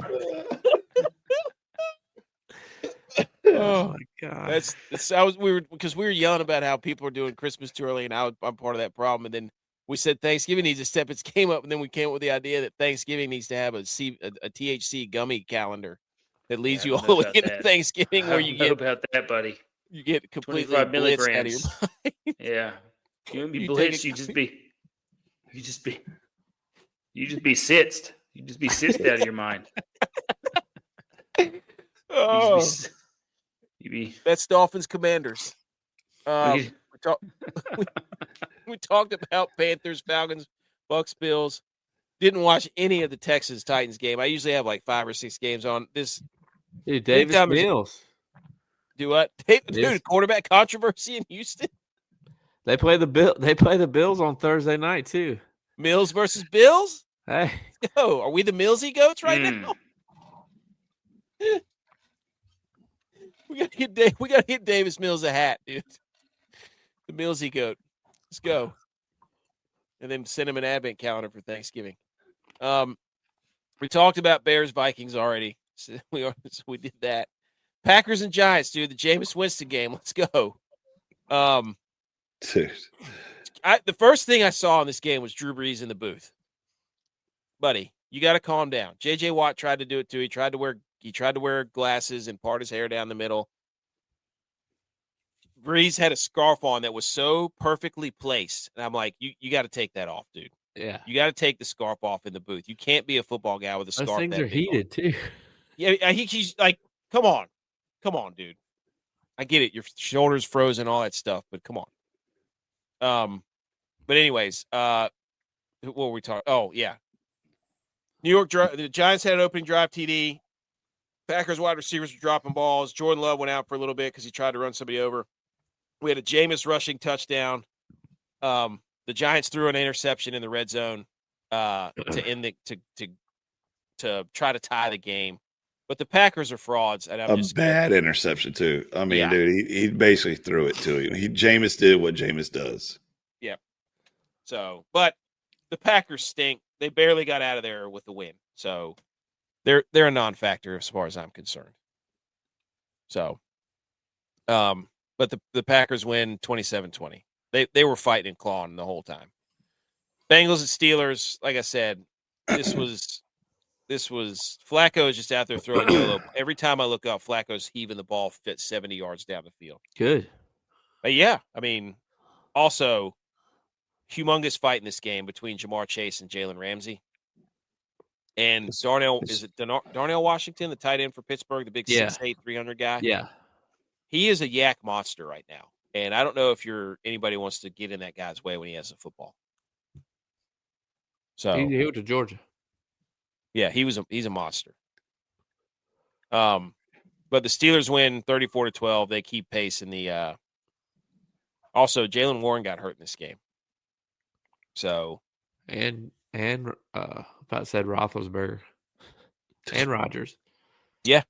Oh my god! Because we were yelling about how people are doing Christmas too early, and I'm part of that problem. And then we said Thanksgiving needs to step its game up, and then we came up with the idea that Thanksgiving needs to have a THC gummy calendar that leads you all the way into Thanksgiving, where you get about that, buddy. You get completely 25 blitzed out of milligrams. your mind. Yeah, you wouldn't be blitzed. You just be sitzed. You just be sitzed out of your mind. Oh. That's Dolphins Commanders. We talked about Panthers, Falcons, Bucks, Bills. Didn't watch any of the Texans Titans game. I usually have like 5 or 6 games on this. Dude, Davis Mills. Do what? Dude, quarterback controversy in Houston. They play the Bills on Thursday night too. Mills versus Bills. Hey, let's go. Are we the Millsy goats right now? We gotta get Davis Mills a hat, dude. The Millsy goat. Let's go. And then send him an advent calendar for Thanksgiving. We talked about Bears Vikings already. So we did that. Packers and Giants, dude. The Jameis Winston game. Let's go. Dude. The first thing I saw in this game was Drew Brees in the booth. Buddy, you got to calm down. J.J. Watt tried to do it too. He tried to wear glasses and part his hair down the middle. Brees had a scarf on that was so perfectly placed. And I'm like, you got to take that off, dude. Yeah. You got to take the scarf off in the booth. You can't be a football guy with a scarf. Those things are heated too. Yeah, he's like, come on, dude. I get it. Your shoulders frozen, all that stuff, but come on. But anyways, what were we talking? Oh, yeah. New York, the Giants had an opening drive TD. Packers wide receivers were dropping balls. Jordan Love went out for a little bit because he tried to run somebody over. We had a Jameis rushing touchdown. The Giants threw an interception in the red zone to end to try to tie the game. But the Packers are frauds. And I'm just bad interception too. I mean, dude, he basically threw it to him. Jameis did what Jameis does. Yeah. So, but the Packers stink. They barely got out of there with the win. So they're a non-factor as far as I'm concerned. So, but the Packers win 27-20. They were fighting and clawing the whole time. Bengals and Steelers, like I said, this was Flacco is just out there throwing YOLO. Every time I look up, Flacco's heaving the ball fit 70 yards down the field. Good. But yeah, I mean, also humongous fight in this game between Jamar Chase and Jalen Ramsey. And Darnell Washington, the tight end for Pittsburgh, the big 6'8", 300 guy? Yeah. He is a yak monster right now. And I don't know if anybody wants to get in that guy's way when he has a football. So he went to Georgia. Yeah, he's a monster. But the Steelers win 34-12. They keep pace in the also Jaylen Warren got hurt in this game. So and if I said Roethlisberger and Rodgers. Yeah.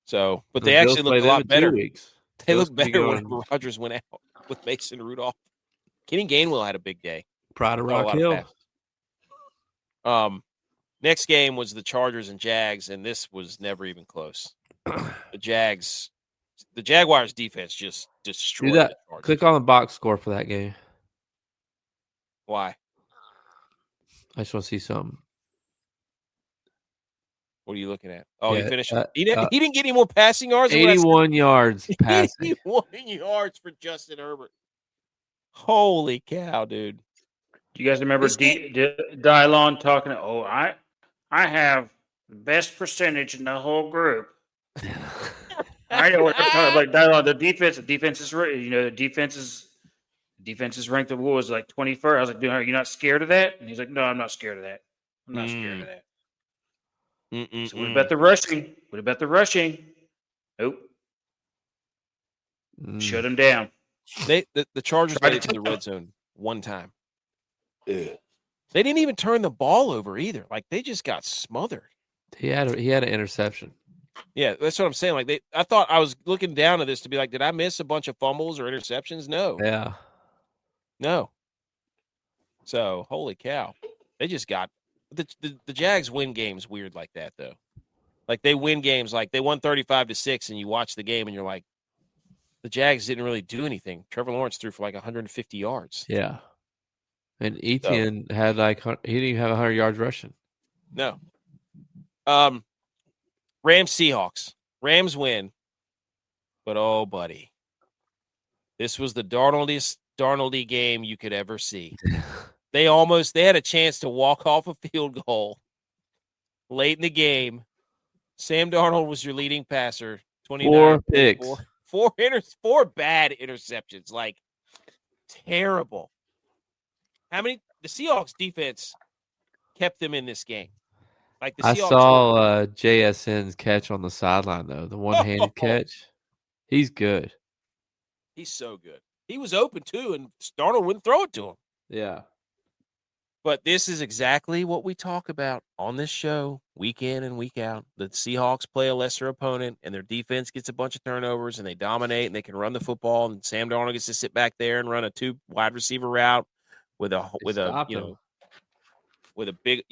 So, but they actually look a lot better. They look better when Rodgers went out with Mason Rudolph. Kenny Gainwell had a big day. Proud of Rock Hill. Next game was the Chargers and Jags, and this was never even close. The Jaguars defense just destroyed the Chargers. Click on the box score for that game. Why? I just want to see something. What are you looking at? Oh, he finished. He didn't get any more passing yards. 81 yards passing. 81 yards for Justin Herbert. Holy cow, dude. Do you guys remember This game- DYLON talking? Oh, I have the best percentage in the whole group. I know what they're talking about. Like DYLON, the defense is the defense is ranked. What was it, like 21st? I was like, dude, are you not scared of that? And he's like, no, I'm not scared of that. I'm not scared of that. So what about the rushing? What about the rushing? Nope. Shut him down. The Chargers made it to the red zone one time. They didn't even turn the ball over either. Like they just got smothered. He had an interception. Yeah, that's what I'm saying. Like I thought I was looking down at this to be like, did I miss a bunch of fumbles or interceptions? No. Yeah. No. So holy cow. They just got the Jags win games weird like that though. Like they win games like they won 35-6 and you watch the game and you're like, the Jags didn't really do anything. Trevor Lawrence threw for like 150 yards. Yeah. And Etienne had like he didn't even have 100 yards rushing. No. Rams Seahawks. Rams win. But oh buddy. This was the Darnoldy game you could ever see. They had a chance to walk off a field goal late in the game. Sam Darnold was your leading passer. 4 picks. Four bad interceptions. Like terrible. How many? The Seahawks defense kept them in this game. Like the Seahawks. I saw JSN's catch on the sideline though. The one-handed catch. He's good. He's so good. He was open too, and Darnold wouldn't throw it to him. Yeah. But this is exactly what we talk about on this show week in and week out. The Seahawks play a lesser opponent, and their defense gets a bunch of turnovers, and they dominate, and they can run the football, and Sam Darnold gets to sit back there and run a 2 wide receiver route with a big,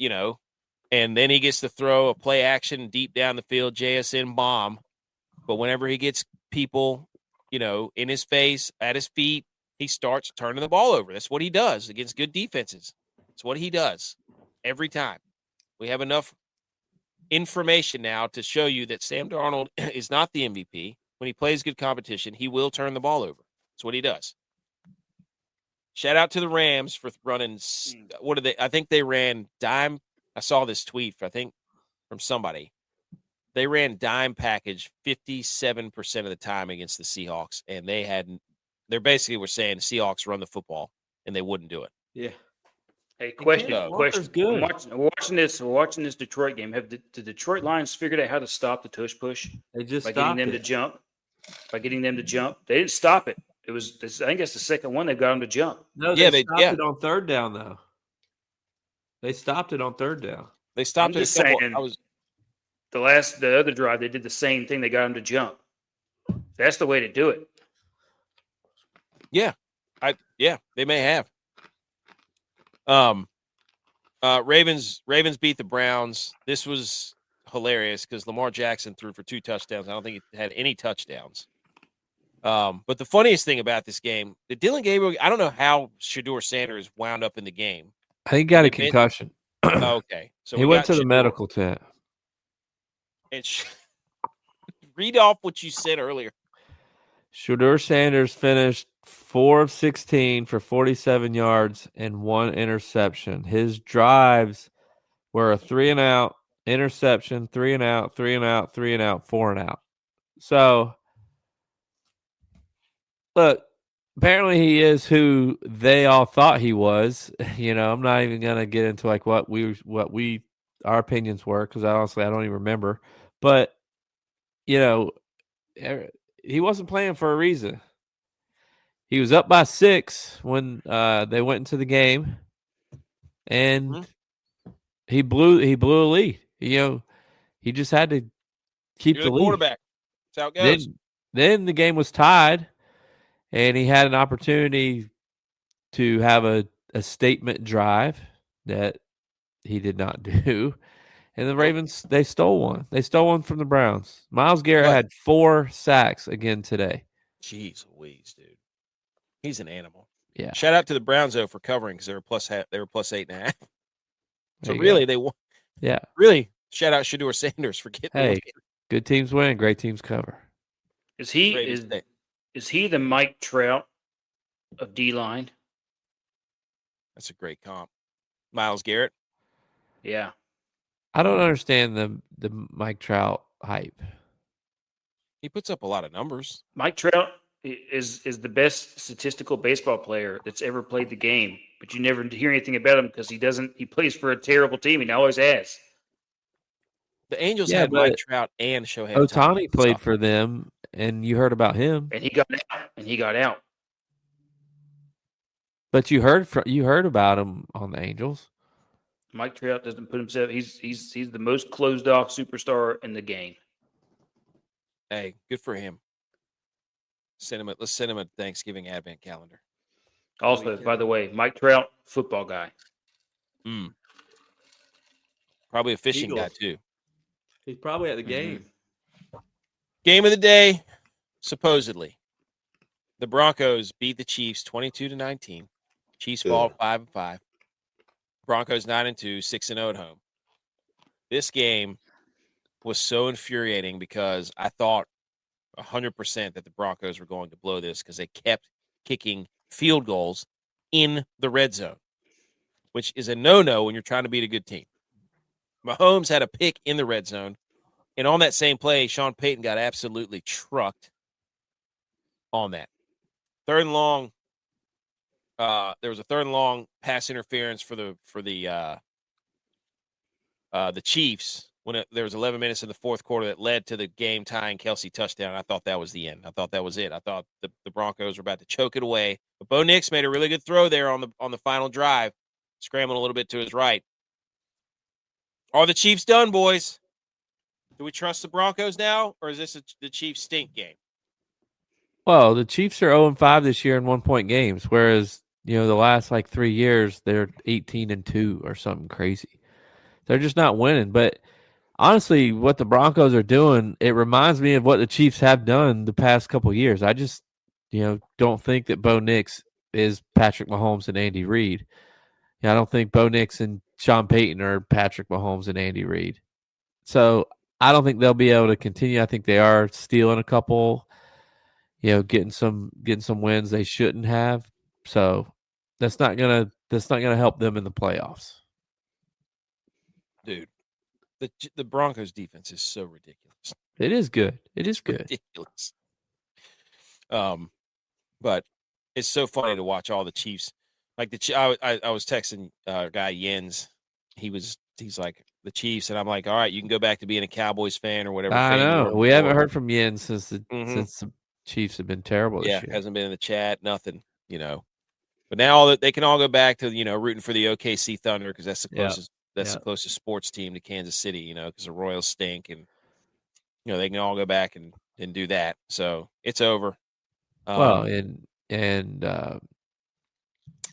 and then he gets to throw a play action deep down the field, JSN bomb. But whenever he gets people, in his face, at his feet, he starts turning the ball over. That's what he does against good defenses. It's what he does every time. We have enough information now to show you that Sam Darnold is not the MVP. When he plays good competition, he will turn the ball over. That's what he does. Shout out to the Rams for running. What did they? I think they ran dime. I saw this tweet, from somebody. They ran dime package 57% of the time against the Seahawks, and they basically were saying the Seahawks run the football, and they wouldn't do it. Yeah. Hey, question. Good. We're watching this Detroit game. Have the Detroit Lions figured out how to stop the tush push? They just by getting them to jump. By getting them to jump, they didn't stop it. I think that's the second one they've got them to jump. No, they stopped it on third down though. They stopped it on third down. They stopped it. The other drive, they did the same thing. They got them to jump. That's the way to do it. Yeah, they may have. Ravens beat the Browns. This was hilarious because Lamar Jackson threw for 2 touchdowns. I don't think he had any touchdowns. But the funniest thing about this game, the Dylan Gabriel, I don't know how Shedeur Sanders wound up in the game. I think he got a concussion. Okay. So he went to the medical tent. And read off what you said earlier. Shedeur Sanders finished 4 of 16 for 47 yards and 1 interception. His drives were a 3-and-out, interception, 3-and-out, 3-and-out, 3-and-out, 4-and-out. So, look, apparently he is who they all thought he was. I'm not even going to get into like what our opinions were because honestly I don't even remember. But, he wasn't playing for a reason. He was up by 6 when they went into the game, and he blew a lead. He just had to keep the lead. Quarterback. That's how it goes. Then the game was tied, and he had an opportunity to have a statement drive that he did not do. And the Ravens, they stole one. They stole one from the Browns. Myles Garrett had 4 sacks again today. Jeez Louise, dude. He's an animal. Yeah. Shout out to the Browns though for covering because they were plus 8.5. So they won. Yeah. Really, shout out Shedeur Sanders for getting. Hey, good teams win, great teams cover. Is he the Mike Trout of D-line? That's a great comp. Myles Garrett. Yeah. I don't understand the Mike Trout hype. He puts up a lot of numbers. Mike Trout is the best statistical baseball player that's ever played the game, but you never hear anything about him because he plays for a terrible team. He always has. The Angels Yeah, had Mike but Trout and Shohei Ohtani played Stop. for them, and you heard about him. And he got out. But you heard about him on the Angels. Mike Trout doesn't put himself. He's the most closed off superstar in the game. Hey, good for him. Let's send him a Thanksgiving Advent calendar. Also, by the way, Mike Trout, football guy. Probably a fishing Eagles. guy too. He's probably at the game. Game of the day, supposedly. The Broncos beat the Chiefs 22-19. Chiefs fall 5-5. Broncos 9-2, 6-0 at home. This game was so infuriating because I thought 100% that the Broncos were going to blow this because they kept kicking field goals in the red zone, which is a no-no when you're trying to beat a good team. Mahomes had a pick in the red zone, and on that same play, Sean Payton got absolutely trucked on that. Third and long. There was a third and long pass interference for the Chiefs when there was 11 minutes in the fourth quarter that led to the game tying Kelsey touchdown. I thought that was the end. I thought that was it. I thought the Broncos were about to choke it away. But Bo Nix made a really good throw there on the final drive, scrambling a little bit to his right. Are the Chiefs done, boys? Do we trust the Broncos now, or is this the Chiefs stink game? Well, the Chiefs are 0-5 this year in 1-point games, whereas the last 3 years they're 18-2 or something crazy. They're just not winning. But honestly, what the Broncos are doing, it reminds me of what the Chiefs have done the past couple of years. I just don't think that Bo Nix is Patrick Mahomes and Andy Reid. I don't think Bo Nix and Sean Payton are Patrick Mahomes and Andy Reid. So I don't think they'll be able to continue. I think they are stealing a couple, getting some wins they shouldn't have. So that's not gonna help them in the playoffs. Dude, the Broncos defense is so ridiculous. It is good. It is good. Ridiculous. But it's so funny to watch all the Chiefs. Like I was texting guy Jens. He's like the Chiefs, and I'm like, all right, you can go back to being a Cowboys fan or whatever. I know. We haven't heard from Jens since the Chiefs have been terrible this year. Hasn't been in the chat, nothing. But now they can all go back to rooting for the OKC Thunder because that's the closest. That's the closest sports team to Kansas City. Because the Royals stink, and they can all go back and do that. So it's over.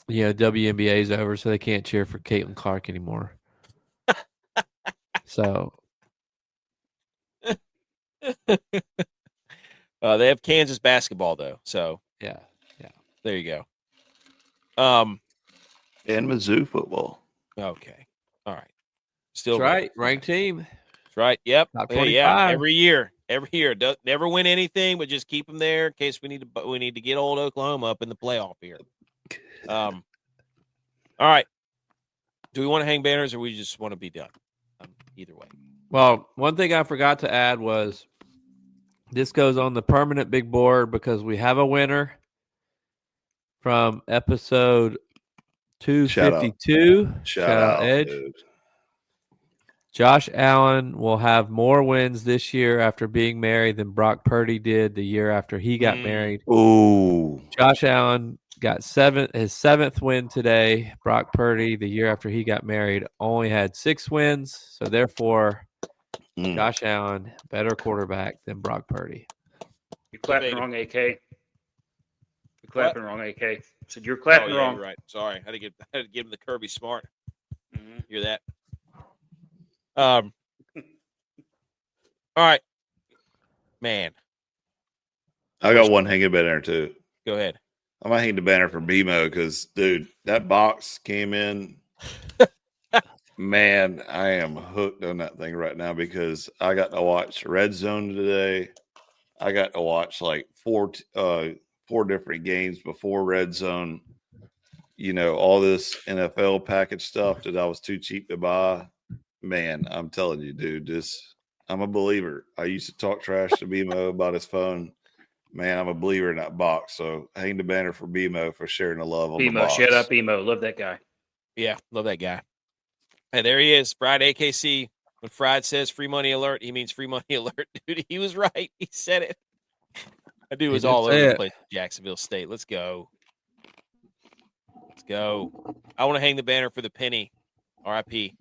WNBA is over, so they can't cheer for Caitlin Clark anymore. So they have Kansas basketball though. So yeah, there you go. And Mizzou football. Okay, all right. Still that's right, ranked team. That's right. Yep. Top 25. Yeah. Every year. Never win anything, but just keep them there in case we need to get old Oklahoma up in the playoff here. All right. Do we want to hang banners or we just want to be done? Either way. Well, one thing I forgot to add was this goes on the permanent big board because we have a winner from episode 252. Shout out, Edge. dude. Josh Allen will have more wins this year after being married than Brock Purdy did the year after he got married. Ooh. Josh Allen got his seventh win today. Brock Purdy, the year after he got married, only had 6 wins. So therefore, Josh Allen, better quarterback than Brock Purdy. You're clapping wrong, AK. You're clapping wrong, AK. I said you're clapping wrong. You're right. Sorry. I had to give him the Kirby Smart. Mm-hmm. Hear that? All right. Man. I got one hanging banner too. Go ahead. I'm gonna hang the banner for BMO because, dude, that box came in. Man, I am hooked on that thing right now because I got to watch Red Zone today. I got to watch like four different games before Red Zone. all this NFL package stuff that I was too cheap to buy. Man, I'm telling you, dude, I'm a believer. I used to talk trash to BMO about his phone. Man, I'm a believer in that box. So hang the banner for BMO for sharing the love on the box. Shout out BMO. Love that guy. Yeah, love that guy. And there he is, Fried AKC. When Fried says free money alert, he means free money alert. Dude, he was right. He said it. That dude was all over the place at Jacksonville State. Let's go. Let's go. I want to hang the banner for the penny. RIP.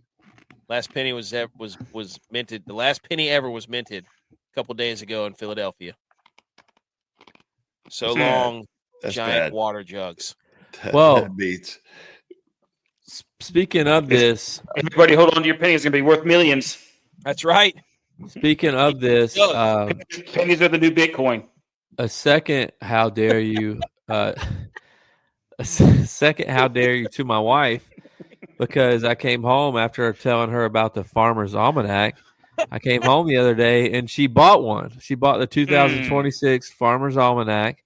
Last penny was minted. The last penny ever was minted a couple days ago in Philadelphia. So long, That's giant bad. water jugs. That beats. Speaking of this, everybody hold on to your pennies. It's going to be worth millions. That's right. Speaking of this, pennies are the new Bitcoin. A second, how dare you? A second, how dare you to my wife? Because I came home after telling her about the Farmer's Almanac. I came home the other day and she bought one. She bought the 2026 Farmer's Almanac.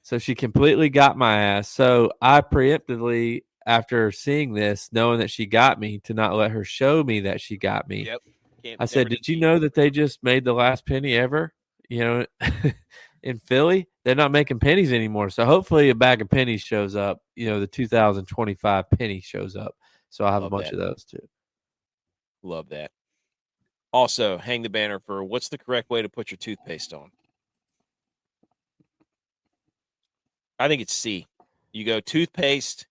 So she completely got my ass. So I preemptively, after seeing this, knowing that she got me, to not let her show me that she got me. Yep. I said, did you know that they just made the last penny ever? In Philly, they're not making pennies anymore. So hopefully a bag of pennies shows up. The 2025 penny shows up. So I'll have a bunch of those too. Love that. Also, hang the banner for what's the correct way to put your toothpaste on. I think it's C. You go toothpaste,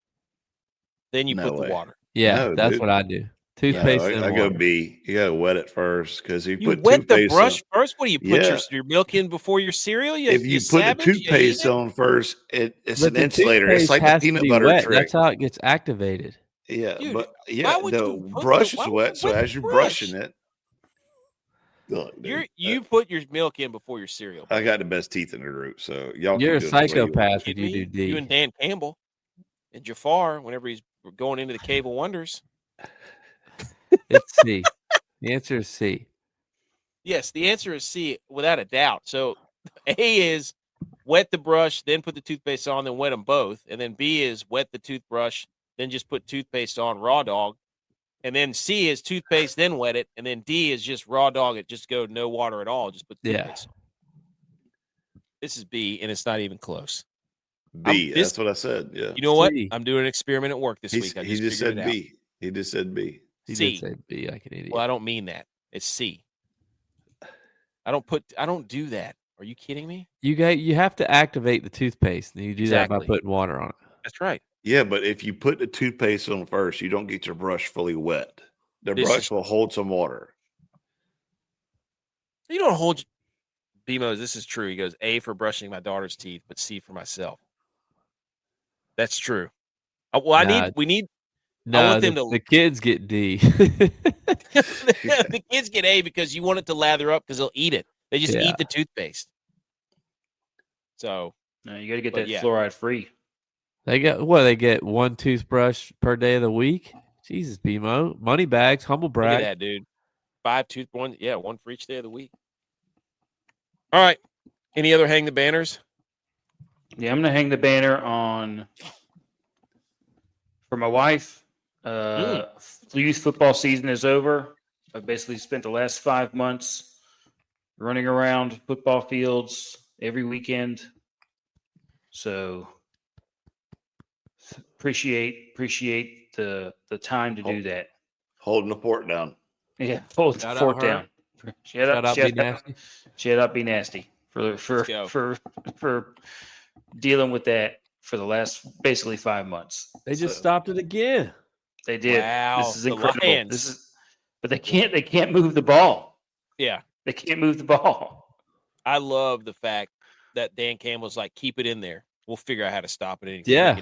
then you put the water. Yeah, that's what I do. Toothpaste. I go B. You gotta wet it first because you wet the brush first. What do you put your milk in before your cereal? If you put the toothpaste on first, it's an insulator. It's like the peanut butter trick. That's how it gets activated. Yeah, dude, but the brush is wet, so as you're brushing it, look, you put your milk in before your cereal. I got the best teeth in the group, so y'all. You're a psychopath if you do D. You and Dan Campbell and Jafar, whenever he's going into the Cave of Wonders. It's C. The answer is C. Yes, the answer is C without a doubt. So A is wet the brush, then put the toothpaste on, then wet them both. And then B is wet the toothbrush, then just put toothpaste on, raw dog. And then C is toothpaste, then wet it. And then D is just raw dog it, just go no water at all. Just put toothpaste on. This is B, and it's not even close. B, that's what I said. Yeah. You know what? I'm doing an experiment at work this week. He just said B. He just said B. He did say B like an idiot. Well, I don't mean that. It's C. I don't do that. Are you kidding me? You have to activate the toothpaste, and you do that by putting water on it. That's right. Yeah, but if you put the toothpaste on first, you don't get your brush fully wet. The brush will hold some water. You don't hold BMO. This is true. He goes A for brushing my daughter's teeth, but C for myself. That's true. We need. No, I want them the kids get D. The kids get A because you want it to lather up because they'll eat it. They just eat the toothpaste. So no, you got to get that fluoride free. They get one toothbrush per day of the week. Jesus, BMO. Money bags, humble brag. Look at that, dude. 5 toothbrushes. Yeah, one for each day of the week. All right. Any other hang the banners? Yeah, I'm going to hang the banner on for my wife. Youth football season is over. I've basically spent the last 5 months running around football fields every weekend. So appreciate the time to do that. Holding the fort down. Yeah, hold the fort down. Shut up, be nasty for dealing with that for the last basically 5 months. They just stopped it again. They did. Wow, this is incredible. But they can't move the ball. Yeah, they can't move the ball. I love the fact that Dan Campbell's like, keep it in there. We'll figure out how to stop it. Yeah.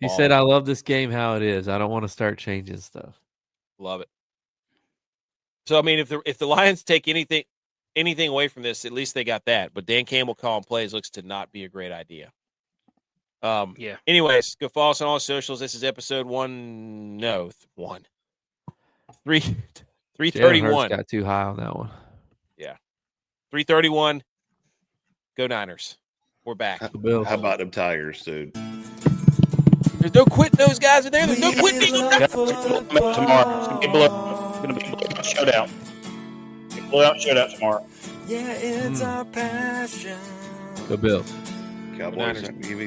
He said, I love this game how it is. I don't want to start changing stuff. Love it. So, I mean, if the Lions take anything away from this, at least they got that. But Dan Campbell calling plays looks to not be a great idea. Yeah. Anyways, go follow us on all socials. This is episode 331. Got too high on that one. Yeah. 331. Go Niners. We're back. How about them Tigers, dude? There's no quitting those guys in there. There's no quitting. Tomorrow. It's going to be a blowout showdown. Blowout showdown tomorrow. Yeah, it's our passion. Go Bills. Cowboys, give me